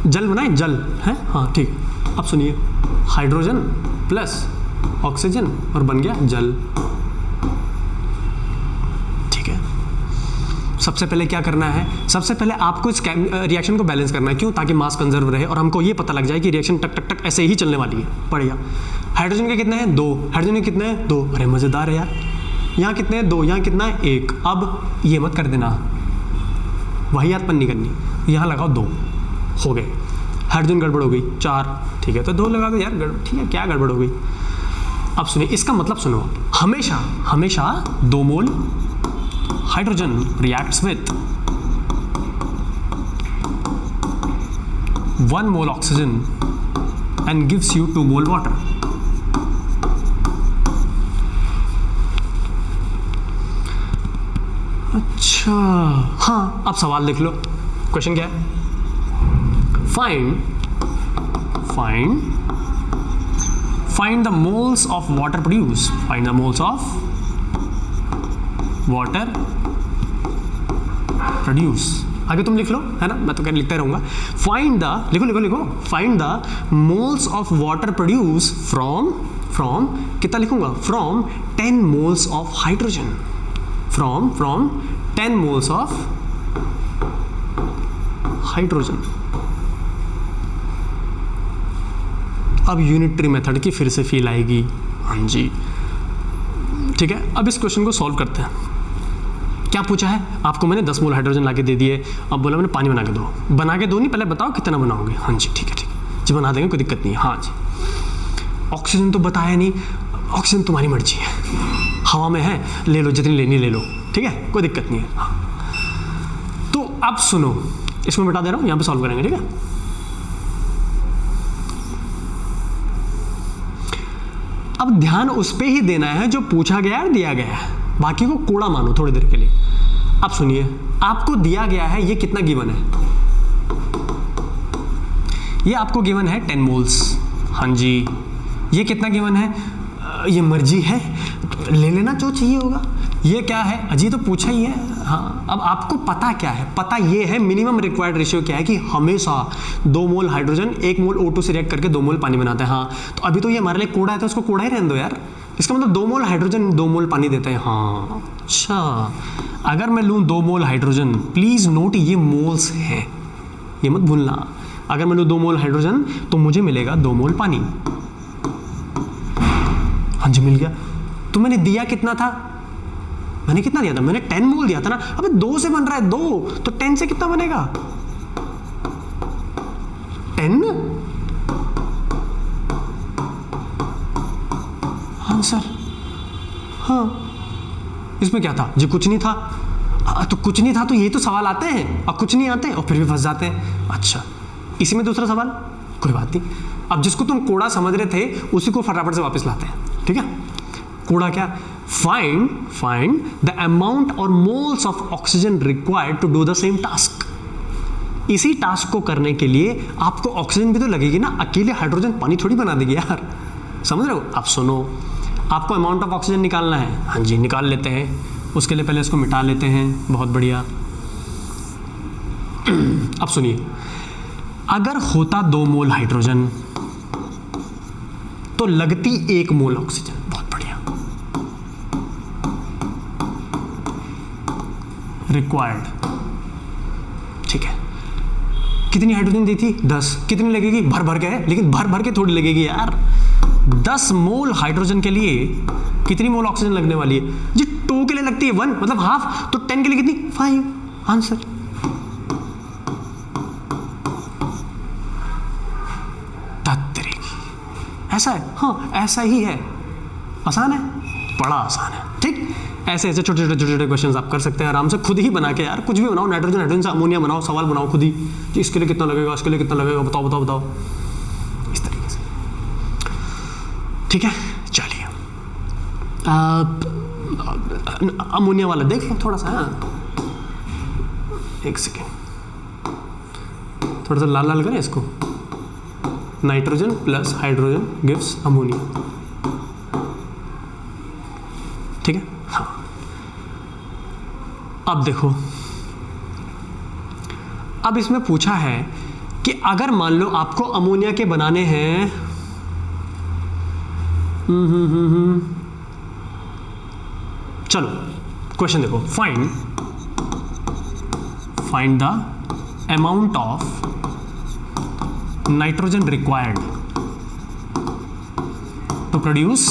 जल बनाए, जल है? हाँ ठीक। अब सुनिए, हाइड्रोजन प्लस ऑक्सीजन और बन गया जल। ठीक है, सबसे पहले क्या करना है? सबसे पहले आपको इस रिएक्शन को बैलेंस करना है। क्यों? ताकि मास कंजर्व रहे और हमको ये पता लग जाए कि रिएक्शन टक टक टक ऐसे ही चलने वाली है। बढ़िया। हाइड्रोजन के कितने हैं? 2। हाइड्रोजन के कितने हैं? 2। अरे मजेदार है यार। यहाँ कितने हैं? 2। यहाँ कितना है? 1। अब ये मत कर देना, वही याद नहीं करनी। यहाँ लगाओ 2, हो गए। हाइड्रोजन गड़बड़ हो गई, 4। ठीक है, तो 2 लगा दो यार। ठीक है, क्या गड़बड़ हो गई? अब सुनिए, इसका मतलब सुनो, हमेशा हमेशा 2 मोल hydrogen reacts with 1 mole oxygen and gives you 2 mole water. अच्छा, हाँ अब सवाल देख लो। क्वेश्चन क्या है? find the moles of water produced. Find the moles of water produced. आगे तुम लिख लो, है ना, मैं तो क्या लिखता रहूंगा। फाइंड द, लिखो, find the moles of water produce from कितना लिखूंगा? From 10 moles of hydrogen. From 10 moles of hydrogen. अब यूनिटरी मेथड की फिर से फील आएगी। हाँ जी, ठीक है। अब इस क्वेश्चन को सॉल्व करते हैं। क्या पूछा है आपको? मैंने 10 मोल हाइड्रोजन लाके दे दिए। अब बोला मैंने पानी बना के दो। बना के दो नहीं, पहले बताओ कितना बनाओगे। हाँ जी ठीक है जी, बना देंगे, कोई दिक्कत नहीं है। हाँ जी। ऑक्सीजन तो बताया नहीं, ऑक्सीजन तुम्हारी मर्जी है, हवा में है, ले लो जितनी लेनी ले लो, ठीक है, कोई दिक्कत नहीं है। हाँ, तो अब सुनो, इसमें बता दे रहा हूँ, यहाँ पे सॉल्व करेंगे, ठीक है। अब ध्यान उस पे ही देना है जो पूछा गया है, दिया गया है, बाकी को कूड़ा मानो थोड़ी देर के लिए। अब सुनिए, आपको दिया गया है, ये कितना गिवन है? ये आपको गिवन है 10 मोल्स। हाँ जी। ये कितना गिवन है? ये मर्जी है, ले लेना जो चाहिए होगा। ये क्या है? अजी तो पूछा ही है। हाँ, अब आपको पता क्या है? पता ये है मिनिमम रिक्वायर्ड रेशियो क्या है कि हमेशा 2 मोल हाइड्रोजन 1 मोल O2 से रिएक्ट करके 2 मोल पानी बनाता है। हाँ, तो अभी तो ये हमारे लिए कूड़ा है, तो उसको कूड़ा ही रहने दो यार। इसका मतलब 2 मोल हाइड्रोजन 2 मोल पानी देते हैं। हाँ अच्छा, अगर मैं लूँ 2 मोल हाइड्रोजन, प्लीज नोट ये मोल्स हैं, ये मत भूलना। अगर मैं लूँ 2 मोल हाइड्रोजन तो मुझे मिलेगा 2 मोल पानी। हाँ जी मिल गया। तो मैंने दिया कितना था, मैंने कितना दिया था, मैंने 10 मोल दिया था ना। अबे 2 से बन रहा है 2, तो 10 से कितना बनेगा 10। आंसर हाँ, इसमें क्या था जी, कुछ नहीं था। तो कुछ नहीं था तो ये तो सवाल आते हैं और कुछ नहीं आते हैं और फिर भी फंस जाते हैं। अच्छा इसी में दूसरा सवाल, कोई बात नहीं। अब जिसको तुम कोड़ा समझ रहे थे उसी को फटाफट से वापस लाते हैं, ठीक है। कोड़ा क्या, find the amount or moles of oxygen required to do the same task. इसी टास्क को करने के लिए आपको ऑक्सीजन भी तो लगेगी ना, अकेले हाइड्रोजन पानी थोड़ी बना देगी यार, समझ रहे हो। आप सुनो, आपको अमाउंट ऑफ ऑक्सीजन निकालना है, हाँ जी निकाल लेते हैं। उसके लिए पहले इसको मिटा लेते हैं, बहुत बढ़िया। अब सुनिए, अगर होता 2 मोल हाइड्रोजन तो लगती 1 मोल ऑक्सीजन, बहुत बढ़िया। रिक्वायर्ड, ठीक है। कितनी हाइड्रोजन दी थी, 10। कितनी लगेगी, भर भर के है, लेकिन भर भर के थोड़ी लगेगी यार। 10 मोल हाइड्रोजन के लिए कितनी मोल ऑक्सीजन लगने वाली है जी, 2 के लिए लगती है 1, मतलब हाफ, तो 10 के लिए कितनी, 5। आंसर ऐसा है, हाँ ऐसा ही है। आसान है, बड़ा आसान है, ठीक। ऐसे ऐसे छोटे छोटे क्वेश्चंस आप कर सकते हैं आराम से, खुद ही बना के यार, कुछ भी बनाओ, नाइट्रोजन से अमोनिया बनाओ, सवाल बनाओ खुद ही, इसके लिए कितना लगेगा, इसके लिए कितना लगेगा, बताओ, इस तरीके से, ठीक है। चलिए अमोनिया वाला देख लो थोड़ा सा, हाँ 1 सेकेंड, थोड़ा सा लाल लाल करें इसको। Nitrogen plus hydrogen gives ammonia, ठीक है। हाँ अब देखो, अब इसमें पूछा है कि अगर मान लो आपको अमोनिया के बनाने हैं, चलो क्वेश्चन देखो, find the amount of nitrogen required to produce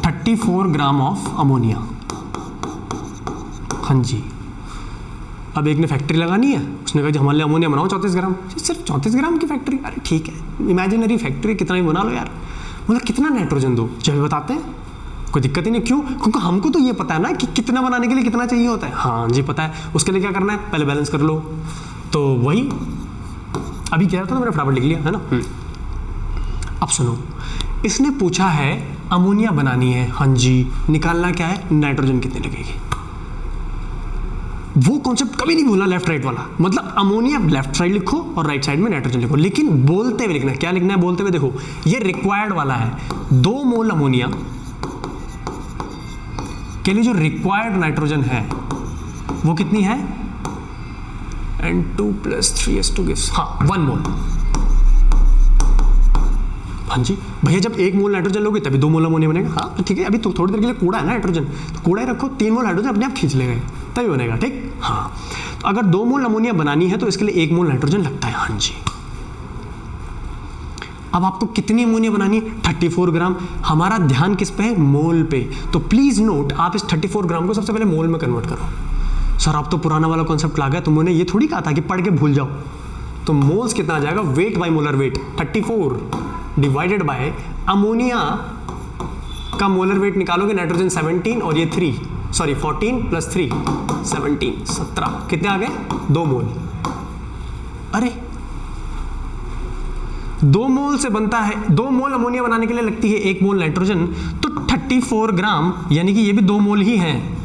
34 gram of ammonia. हाँ जी, अब एक ने फैक्ट्री लगानी है, उसने कहा जी हमारे लिए अमोनिया बनाओ 34 ग्राम। सिर्फ 34 ग्राम की फैक्ट्री, अरे ठीक है, इमेजिनरी फैक्ट्री, कितना ही बना लो यार, मतलब कितना नाइट्रोजन दो, जब बताते हैं कोई दिक्कत ही नहीं। क्यों, क्योंकि हमको तो ये पता है ना कि कितना बनाने के लिए कितना चाहिए होता है। हाँ जी पता है, उसके लिए क्या करना है, पहले बैलेंस कर लो। तो वही अभी कह रहा था तो मैंने फटाफट लिख लिया है ना। अब सुनो, इसने पूछा है अमोनिया बनानी है, हाँ जी, निकालना क्या है, नाइट्रोजन कितनी लगेगी। वो कॉन्सेप्ट कभी नहीं भूलना, लेफ्ट राइट वाला, मतलब अमोनिया लेफ्ट साइड लिखो और राइट साइड में नाइट्रोजन लिखो, लेकिन बोलते हुए लिखना। क्या लिखना है बोलते हुए, देखो ये रिक्वायर्ड वाला है, 2 मोल अमोनिया के लिए जो रिक्वायर्ड नाइट्रोजन है वो कितनी है, N2 + 3s2 गिव्स, हाँ 1 मोल। हाँ जी भैया, जब 1 मोल नाइट्रोजन लोगे तभी 2 मोल अमोनिया बनेगा। हाँ ठीक है, अभी तो थोड़ी देर के लिए कूड़ा है ना नाइट्रोजन, तो कूड़ा ही रखो, 3 मोल हाइड्रोजन अपने आप खींच लेगा तभी बनेगा, ठीक। हाँ तो अगर 2 मोल अमोनिया बनानी है तो इसके लिए 1 मोल नाइट्रोजन लगता है। हाँ जी, अब आपको कितनी अमोनिया बनानी है, 34 ग्राम। हमारा ध्यान किस पे है, मोल पे। तो प्लीज नोट, आप इस 34 ग्राम को सबसे पहले मोल में कन्वर्ट करो। सर आप तो पुराना वाला कॉन्सेप्ट ला गए, तुमने ये थोड़ी कहा था कि पढ़ के भूल जाओ। तो मोल्स कितना आ जाएगा, weight by molar weight, 34 divided by ammonia का मोलर वेट निकालोगे, नाइट्रोजन 17 और ये 14 + 3 17 17, कितने आ गए, 2 मोल। अरे 2 मोल से बनता है, 2 मोल अमोनिया बनाने के लिए लगती है 1 मोल नाइट्रोजन, तो 34 ग्राम यानी कि ये भी 2 मोल ही हैं।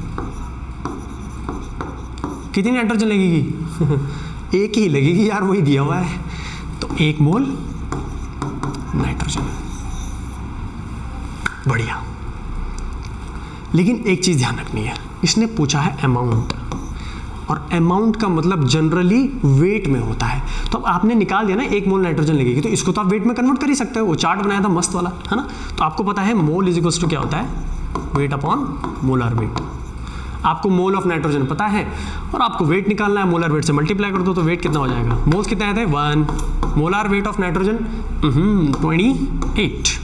कितनी नाइट्रोजन लगेगी एक ही लगेगी यार, वही दिया हुआ है। तो 1 मोल नाइट्रोजन, बढ़िया। लेकिन एक चीज ध्यान रखनी है, इसने पूछा है अमाउंट, और अमाउंट का मतलब जनरली वेट में होता है। तो अब आपने निकाल दिया ना 1 मोल नाइट्रोजन लगेगी, तो इसको तो आप वेट में कन्वर्ट कर ही सकते हो, वो चार्ट बनाया था मस्त वाला, है ना। तो आपको पता है मोल इज इक्वल्स टू क्या होता है, वेट अपॉन मोलर वेट। आपको मोल ऑफ नाइट्रोजन पता है और आपको वेट निकालना है, मोलर वेट से मल्टीप्लाई कर दो तो वेट कितना हो जाएगा, मोल्स कितने आए थे 1, मोलर वेट ऑफ नाइट्रोजन 28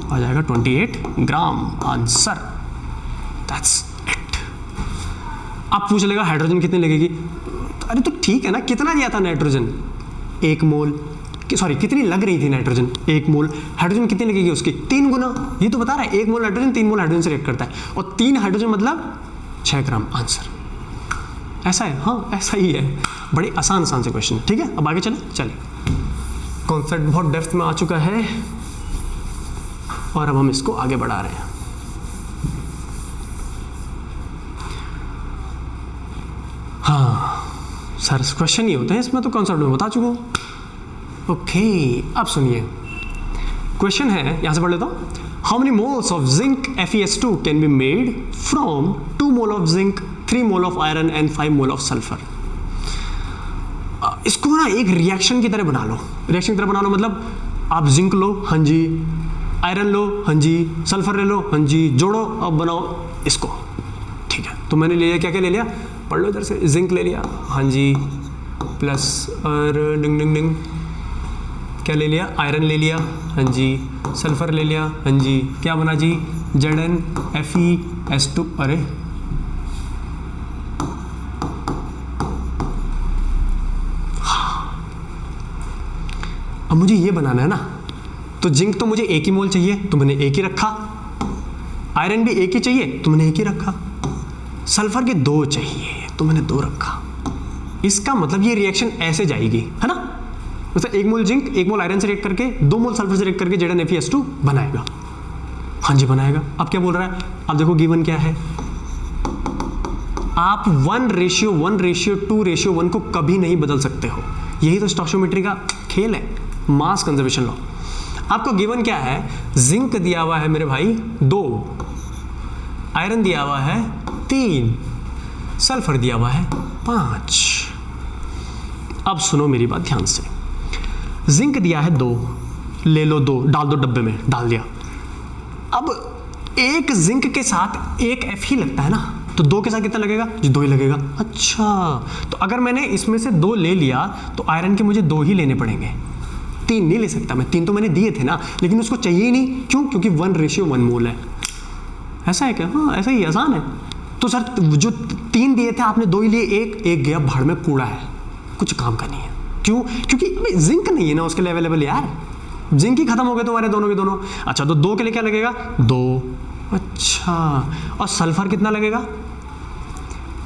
आ जाएगा, 28 ग्राम, आंसर, दैट्स इट। आप पूछ लेगा हाइड्रोजन कितनी लगेगी, अरे तो ठीक है ना, कितना दिया था नाइट्रोजन 1 मोल, सॉरी कितनी लग रही थी नाइट्रोजन 1 मोल, हाइड्रोजन कितनी लगेगी उसकी 3 गुना, ये तो बता रहा है 1 मोल नाइट्रोजन 3 मोल हाइड्रोजन से रिएक्ट करता है, और 3 हाइड्रोजन मतलब 6 ग्राम, आंसर। ऐसा है, हाँ ऐसा ही है, बड़ी आसान से क्वेश्चन। ठीक है, अब आगे चलिए कॉन्सेप्ट बहुत डेप्थ में आ चुका है और अब हम इसको आगे बढ़ा रहे हैं। हाँ सर क्वेश्चन ही होते हैं इसमें, तो कॉन्सेप्ट में बता चुका हूँ। ओके अब सुनिए, क्वेश्चन है, यहां से पढ़ लेता हूं। How many moles of zinc FeS2 can be made from 2 mole of zinc, 3 mole of iron and 5 mole of sulphur. इसको ना एक रिएक्शन की तरह बना लो, रिएक्शन की तरह बना लो मतलब आप जिंक लो, हाँ जी, आयरन लो, हाँ जी, सल्फर ले लो, हाँ जी, जोड़ो, अब बनाओ इसको। ठीक है, तो मैंने ले लिया, क्या क्या ले लिया, पढ़ लो इधर से, जिंक ले लिया, हाँ जी, प्लस और डिंग डिंग डिंग क्या ले लिया, आयरन ले लिया, हाँ जी, सल्फर ले लिया, हाँ जी, क्या बना जी, ZnFeS2, अरे अब मुझे ये बनाना है ना, तो जिंक तो मुझे 1 ही मोल चाहिए तो मैंने 1 ही रखा, आयरन भी 1 ही चाहिए तो मैंने 1 ही रखा, सल्फर के 2 चाहिए तो मैंने 2 रखा। इसका मतलब ये रिएक्शन ऐसे जाएगी, है ना, मतलब 1 मोल जिंक 1 मोल आयरन से रिएक्ट करके 2 मोल सल्फर से रिएक्ट करके ZnFeS2 बनाएगा। हाँ जी बनाएगा। अब क्या बोल रहा है, अब देखो गिवन क्या है, आप 1:1:2:1 को कभी नहीं बदल सकते हो, यही तो स्टोइकोमेट्री का खेल है, मास कंजर्वेशन लॉ। आपको गिवन क्या है, जिंक दिया हुआ है मेरे भाई 2, आयरन दिया हुआ है 3, सल्फर दिया हुआ है 5। अब सुनो मेरी बात ध्यान से, जिंक दिया है 2, ले लो 2, डाल दो डब्बे में, डाल दिया। अब एक जिंक के साथ एक F ही लगता है ना, तो 2 के साथ कितना लगेगा जी, 2 ही लगेगा। अच्छा, तो अगर मैंने इसमें से 2 ले लिया तो आयरन के मुझे 2 ही लेने पड़ेंगे, 3 नहीं ले सकता मैं, 3 तो मैंने दिए थे ना, लेकिन उसको चाहिए ही नहीं, क्यों, क्योंकि 1:1 मोल है। ऐसा है क्या, हाँ ऐसा ही, आसान है। तो सर जो 3 दिए थे आपने 2 ही लिए, एक गया भाड़ में, कूड़ा है, कुछ काम का नहीं है। क्यों, क्योंकि जिंक नहीं है ना उसके लिए अवेलेबल यार, जिंक ही खत्म हो गए तुम्हारे दोनों के दोनों। अच्छा, तो 2 के लिए क्या लगेगा 2, अच्छा, और सल्फर कितना लगेगा,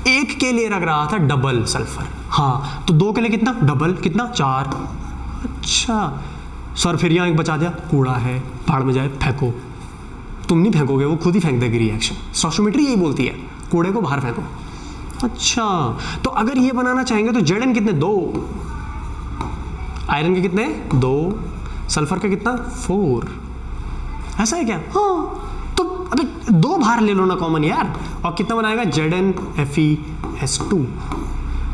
1 के लिए लग रहा था डबल सल्फर, हाँ, तो 2 के लिए कितना डबल, कितना 4। अच्छा सर फिर यहाँ एक बचा दिया, कूड़ा है, भाड़ में जाए, फेंको। तुम नहीं फेंकोगे, वो खुद ही फेंक देगी रिएक्शन, स्टोइकोमेट्री यही बोलती है, कूड़े को बाहर फेंको। अच्छा, तो अगर ये बनाना चाहेंगे तो Zn कितने 2, आयरन के कितने 2, सल्फर का कितना 4। ऐसा है क्या, हाँ, तो अबे 2 बाहर ले लो ना कॉमन यार, और कितना बनाएगा ZnFeS2,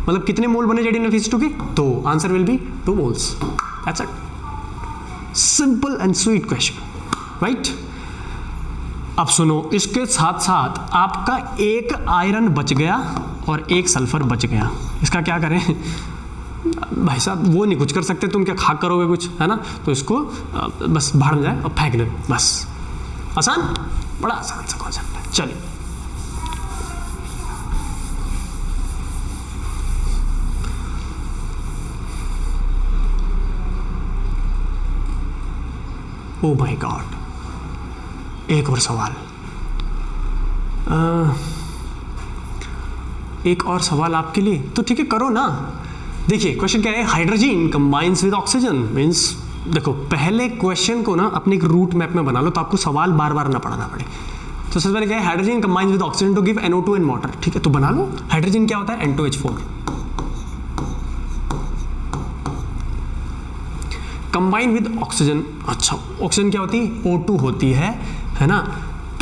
मतलब कितने मोल बने ZnFeS2 के, 2, answer will be 2 moles. That's it, simple and sweet question, right. अब सुनो, इसके साथ साथ आपका 1 आयरन बच गया और 1 सल्फर बच गया, इसका क्या करें भाई साहब, वो नहीं कुछ कर सकते, तुम क्या खाक करोगे कुछ, है ना, तो इसको बस भाड़ में जाए और फेंक दे, बस। आसान, बड़ा आसान सा कॉन्सेप्ट है। चलिए ओ माय गॉड, एक और सवाल, एक और सवाल आपके लिए, तो ठीक है करो ना। देखिए क्वेश्चन क्या है, hydrogen combines with oxygen means, देखो पहले क्वेश्चन को ना अपने एक रूट मैप में बना लो, तो आपको सवाल बार बार ना पढ़ना पड़े। तो सबसे पहले क्या है, hydrogen combines with oxygen to give NO2 and water, ठीक है, तो बना लो। हाइड्रोजन क्या होता है, N2H4, कंबाइन विद ऑक्सीजन, अच्छा ऑक्सीजन क्या होती है, O2 होती है ना,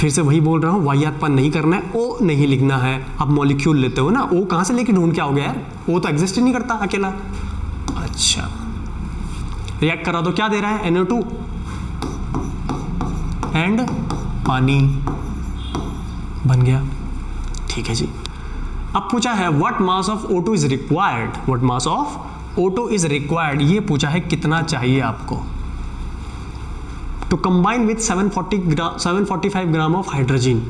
फिर से वही बोल रहा हूँ, वाहियातपन नहीं करना है, ओ नहीं लिखना है। आप मॉलिक्यूल लेते हो ना, ओ कहाँ से लेके ढूंढ के आओगे यार, ओ तो एग्जिस्ट ही नहीं करता अकेला। अच्छा, रिएक्ट करा दो, क्या दे रहा है, NO2 एंड पानी बन गया। ठीक है जी। अब पूछा है what mass of O2 is required, what mass of O2 is required, ये पूछा है कितना चाहिए आपको to combine with 745 gram of hydrogen.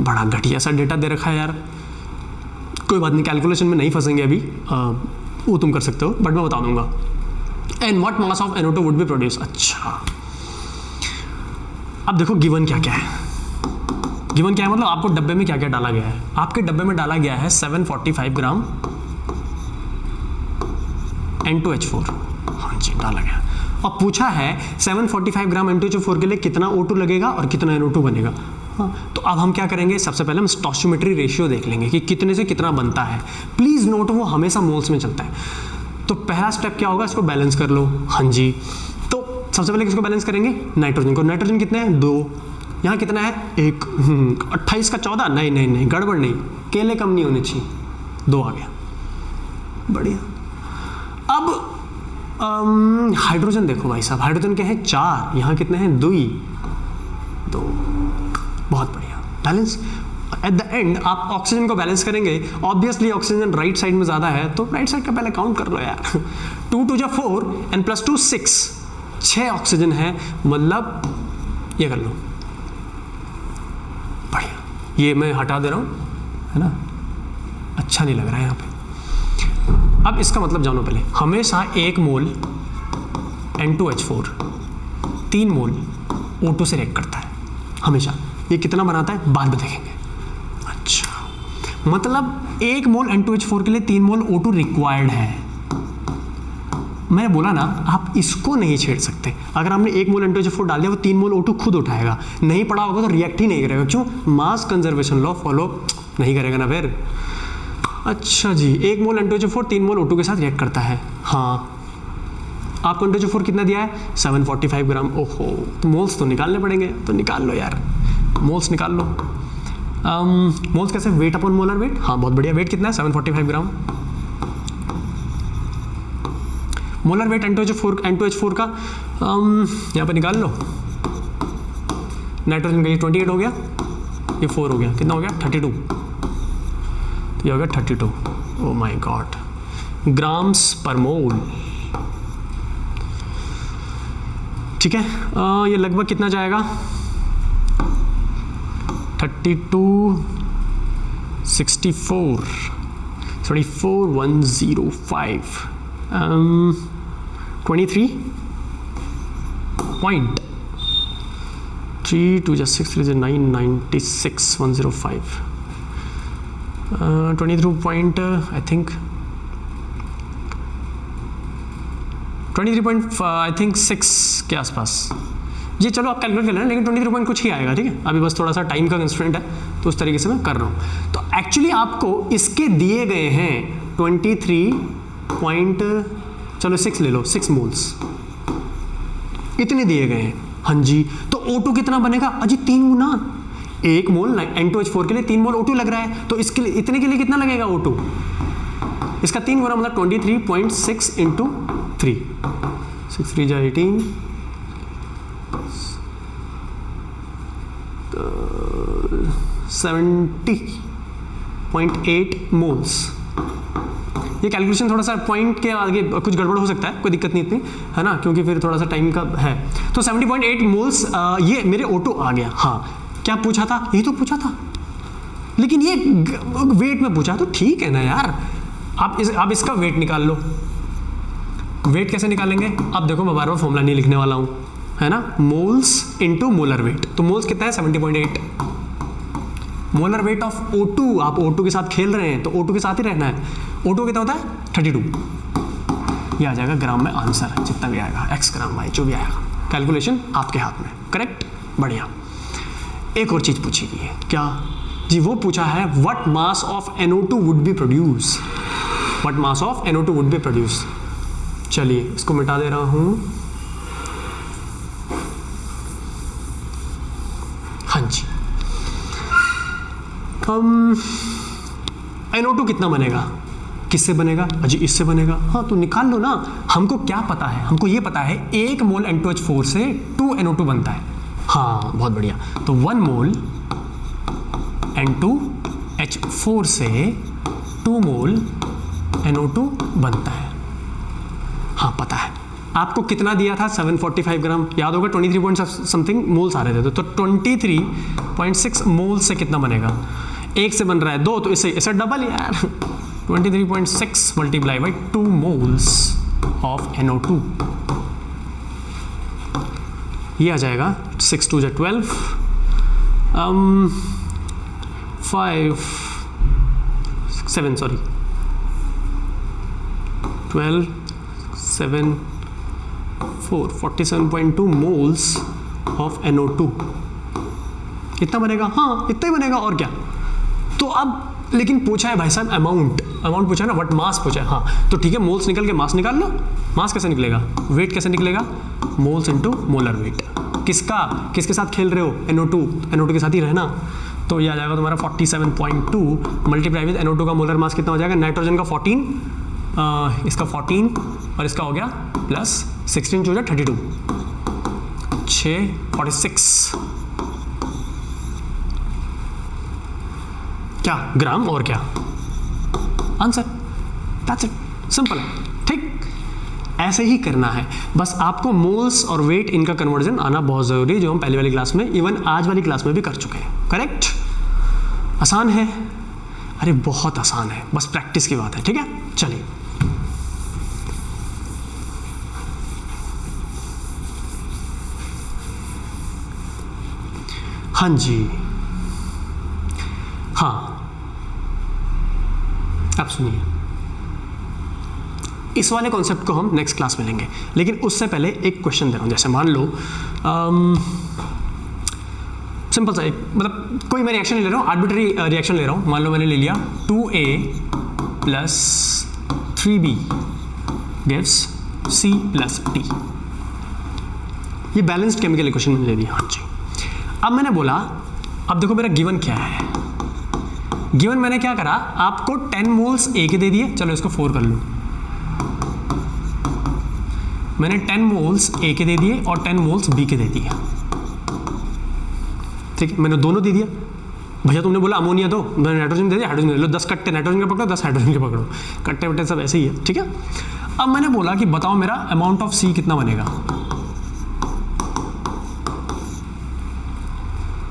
बड़ा घटिया सा डेटा दे रखा है यार, कोई बात नहीं, कैलकुलेशन में नहीं फंसेंगे अभी, वो तुम कर सकते हो बट मैं बता दूंगा। And what mass of NO2 would be produce. अच्छा, अब देखो गिवन क्या क्या है, गिवन क्या है मतलब आपको डब्बे में क्या क्या डाला गया है। आपके डब्बे में डाला गया है 745 ग्राम N2H4, हाँ जी डाला गया। और पूछा है 745 ग्राम N2H4 के लिए कितना O2 लगेगा और कितना NO2 बनेगा। हाँ, तो अब हम क्या करेंगे, सबसे पहले हम स्टोइचियोमेट्री रेशियो देख लेंगे कि कितने से कितना बनता है। प्लीज नोट, वो हमेशा मोल्स में चलता है। तो पहला स्टेप क्या होगा, इसको बैलेंस कर लो। हाँ जी, तो सबसे पहले किसको बैलेंस करेंगे, नाइट्रोजन को। नाइट्रोजन कितने हैं, 2, यहाँ कितना है 1, 28 का 14, नहीं नहीं नहीं गड़बड़ नहीं, केले कम नहीं होने चाहिए, 2 आ गया, बढ़िया। अब हाइड्रोजन देखो भाई साहब, हाइड्रोजन के हैं 4, यहाँ कितने हैं 2, बहुत बढ़िया, बैलेंस। एट द एंड आप ऑक्सीजन को बैलेंस करेंगे, ऑब्वियसली ऑक्सीजन राइट साइड में ज़्यादा है तो राइट साइड का पहले काउंट कर लो यार। 2 2 4 एंड +2 6 ऑक्सीजन है, मतलब ये कर लो, बढ़िया। ये मैं हटा दे रहा हूँ, है ना, अच्छा नहीं लग रहा है यहाँ पे। अब इसका मतलब जानो पहले, हमेशा 1 मोल N2H4 3 मोल O2 से रिएक्ट करता है हमेशा। ये कितना बनाता है बाद में देखेंगे। अच्छा, मतलब 1 मोल N2H4 के लिए 3 मोल O2 रिक्वायर्ड है। मैंने बोला ना, आप इसको नहीं छेड़ सकते। अगर आपने 1 मोल N2H4 डाल दिया, वो 3 मोल O2 खुद उठाएगा। नहीं पड़ा होगा तो रिएक्ट ही नहीं करेगा। क्यों, मास कंजर्वेशन लॉ फॉलो नहीं करेगा ना फिर। अच्छा जी, 1 मोल N2H4 3 मोल O2 के साथ रिएक्ट करता है। हाँ, आपको N2H4 कितना दिया है, 745 ग्राम। ओहो, तो मोल्स तो निकालने पड़ेंगे, तो निकाल लो यार, मोल्स निकाल लो। मोल्स कैसे, वेट अपॉन मोलर वेट। हाँ बहुत बढ़िया, वेट कितना है 745 ग्राम। मोलर वेट N2H4 का यहाँ पर निकाल लो। नाइट्रोजन का ये 28 हो गया, ये 4 हो गया, कितना हो गया 32, तो ये हो गया 32। ओ माय गॉड, ग्राम्स पर मोल। ठीक है, ये लगभग कितना जाएगा, 32 64 105 23.3 2 just 6 3 is 9 96 105 23 point I think 23.6 के आसपास। ये चलो आप कैलकुलेट कर लेना, लेकिन 23 पॉइंट कुछ ही आएगा। ठीक है, अभी बस थोड़ा सा टाइम का कंस्ट्रेंट है तो उस तरीके से मैं कर रहा हूँ। तो एक्चुअली आपको इसके दिए गए हैं 23 पॉइंट, चलो 6 ले लो, 6 मोल्स इतने दिए गए हैं। हाँ जी, तो O2 कितना बनेगा अजी, 3 गुना। 1 मोल N2H4 के लिए 3 मोल O2 लग रहा है, तो इसके लिए इतने के लिए कितना लगेगा O2, इसका 3 गुना, मतलब 23.6 इंटू 3, 6 3 जा 18, 70.8 मोल्स। ये कैलकुलेशन थोड़ा सा पॉइंट के आगे कुछ गड़बड़ हो सकता है, कोई दिक्कत नहीं इतनी, है ना, क्योंकि फिर थोड़ा सा टाइम का है। तो 70.8 मोल्स ये मेरे O2 आ गया। हाँ, क्या पूछा था, यही तो पूछा था, लेकिन ये वेट में पूछा, तो ठीक है ना यार। आप इसका वेट निकाल लो। वेट कैसे निकालेंगे, अब देखो मैं बार बार फॉर्मूला नहीं लिखने वाला हूँ, है ना, मोल्स इनटू मोलर वेट। तो मोल्स कितना है 70.8, मोलर वेट ऑफ O2, आप O2 के साथ खेल रहे हैं तो O2 के साथ ही रहना है। O2 कितना होता है 32, ये आ जाएगा ग्राम में आंसर, जितना भी आएगा, x ग्राम y जो भी आएगा, कैलकुलेशन आपके हाथ में। करेक्ट, बढ़िया। एक और चीज पूछी गई है, क्या जी, वो पूछा है what mass of NO2 would be produce, what mass of NO2 would be produce. चलिए इसको मिटा दे रहा हूं। हाँ जी, NO2 कितना बनेगा, किससे बनेगा, अजी इससे बनेगा। हाँ तो निकाल लो ना, हमको क्या पता है, हमको ये पता है 1 मोल N2H4 से 2 NO2 बनता है। हाँ बहुत बढ़िया, तो 1 मोल N2H4 से 2 मोल NO2 बनता है। हाँ पता है। आपको कितना दिया था, 745 ग्राम, याद होगा 23 पॉइंट समथिंग मोल्स आ रहे थे, तो 23.6 मोल से कितना बनेगा, 1 से बन रहा है 2, तो इसे डबल यार, 23.6 multiply by 2 moles of NO2, ये आ जाएगा 6 2 12, 5 7 सॉरी 12 7 4 47.2 मोल्स ऑफ NO2, इतना बनेगा। हाँ इतना ही बनेगा और क्या। तो अब लेकिन पूछा है भाई साहब अमाउंट पूछा है ना, व्हाट मास पूछा है। हाँ तो ठीक है, मोल्स निकल के मास निकाल लो। मास कैसे निकलेगा, वेट कैसे निकलेगा, मोल्स इनटू मोलर वेट। किसके साथ खेल रहे हो, NO2 के साथ ही रहना। तो ये आ जाएगा तुम्हारा 47.2 मल्टीप्लाई विद NO2 का मोलर मास कितना हो जाएगा, नाइट्रोजन का 14, इसका 14 और इसका हो गया प्लस 16 जो 32, 6 46 क्या ग्राम और क्या आंसर, दैट्स इट, सिंपल है। ठीक ऐसे ही करना है, बस आपको मोल्स और वेट इनका कन्वर्जन आना बहुत ज़रूरी है, जो हम पहले वाली क्लास में, इवन आज वाली क्लास में भी कर चुके हैं। करेक्ट, आसान है, अरे बहुत आसान है, बस प्रैक्टिस की बात है। ठीक है चलिए, हाँ जी, हाँ अब सुनिए, इस वाले कॉन्सेप्ट को हम नेक्स्ट क्लास में लेंगे, लेकिन उससे पहले एक क्वेश्चन दे रहा हूँ। जैसे मान लो सिंपल सा एक, मतलब कोई मैं रिएक्शन ले रहा हूँ, आर्बिट्ररी रिएक्शन ले रहा हूँ। मान लो मैंने ले लिया 2A plus 3B gives C plus D, ये बैलेंस्ड केमिकल इक्वेशन मैंने ले दी। हाँ जी, अब मैंने बोला, अब देखो मेरा गिवन क्या है, गिवन मैंने क्या करा, आपको 10 मोल्स A के दे दिए, चलो इसको 4 कर लो, मैंने 10 मोल्स A के दे दिए और 10 मोल्स B के दे दिए। ठीक है, मैंने दोनों दे दिया। भैया तुमने बोला अमोनिया दो, मैंने नाइट्रोजन दे दिया, हाइड्रोजन दे लो, 10 कट्टे नाइट्रोजन के पकड़ो, 10 हाइड्रोजन के पकड़ो, कट्टे वट्टे सब ऐसे ही है। ठीक है, अब मैंने बोला कि बताओ मेरा अमाउंट ऑफ C कितना बनेगा।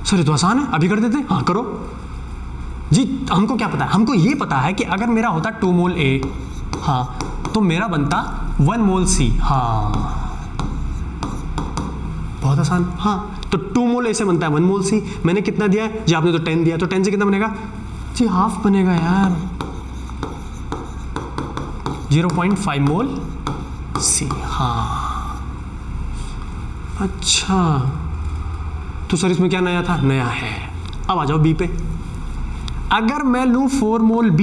सर ये तो आसान है, अभी कर देते। हाँ करो जी, हमको क्या पता है, हमको ये पता है कि अगर मेरा होता 2 मोल A, हाँ तो मेरा बनता 1 मोल C। हाँ बहुत आसान। हाँ तो 2 मोल A से बनता है 1 मोल C। मैंने कितना दिया है जी, आपने तो 10 दिया, तो 10 से कितना बनेगा जी, हाफ बनेगा यार, 0.5 मोल C। हाँ अच्छा, तो सर इसमें क्या नया था, नया है। अब आ जाओ B पे, अगर मैं लूँ 4 मोल B,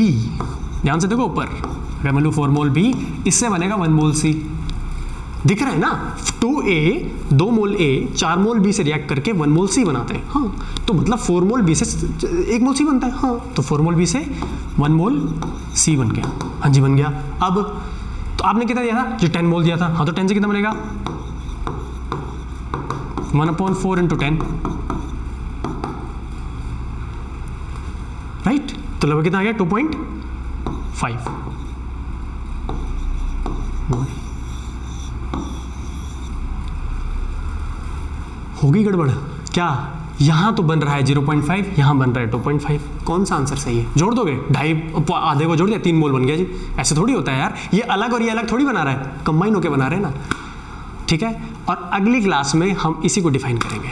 ध्यान से देखो ऊपर, अगर मैं लूँ 4 मोल B, इससे बनेगा 1 मोल C। दिख रहा है ना, 2A 2 mole A 4 mole B से रिएक्ट करके 1 मोल C बनाते हैं। हाँ तो मतलब 4 मोल B से 1 मोल C बनता है। हाँ तो 4 मोल B से 1 मोल C बन गया। हाँ जी बन गया। अब तो आपने कितना दिया था जी, 10 मोल दिया था। हाँ तो 10 से कितना बनेगा, 1/4 इंटू 10, राइट। तो लगभग कितना आ गया, 2.5 मोल। होगी गड़बड़ क्या, यहां तो बन रहा है 0.5, यहां बन रहा है 2.5, कौन सा आंसर सही है। जोड़ दोगे, आधे को जोड़ दिया, 3 मोल बन गया जी। ऐसे थोड़ी होता है यार, ये अलग और ये अलग थोड़ी बना रहा है, कंबाइन होके बना रहे हैं ना। ठीक है, और अगली क्लास में हम इसी को डिफाइन करेंगे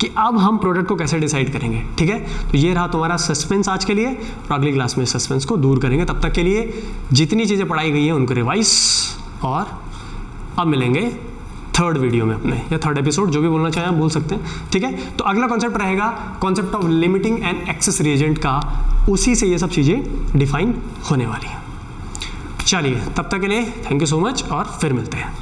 कि अब हम प्रोडक्ट को कैसे डिसाइड करेंगे। ठीक है, तो ये रहा तुम्हारा सस्पेंस आज के लिए, और अगली क्लास में सस्पेंस को दूर करेंगे। तब तक के लिए जितनी चीज़ें पढ़ाई गई हैं उनको रिवाइज, और अब मिलेंगे थर्ड वीडियो में अपने, या थर्ड एपिसोड, जो भी बोलना चाहें आप बोल सकते हैं। ठीक है, तो अगला कॉन्सेप्ट रहेगा concept of limiting and access reagent का, उसी से ये सब चीज़ें डिफाइन होने वाली हैं। चलिए तब तक के लिए थैंक यू सो मच, और फिर मिलते हैं।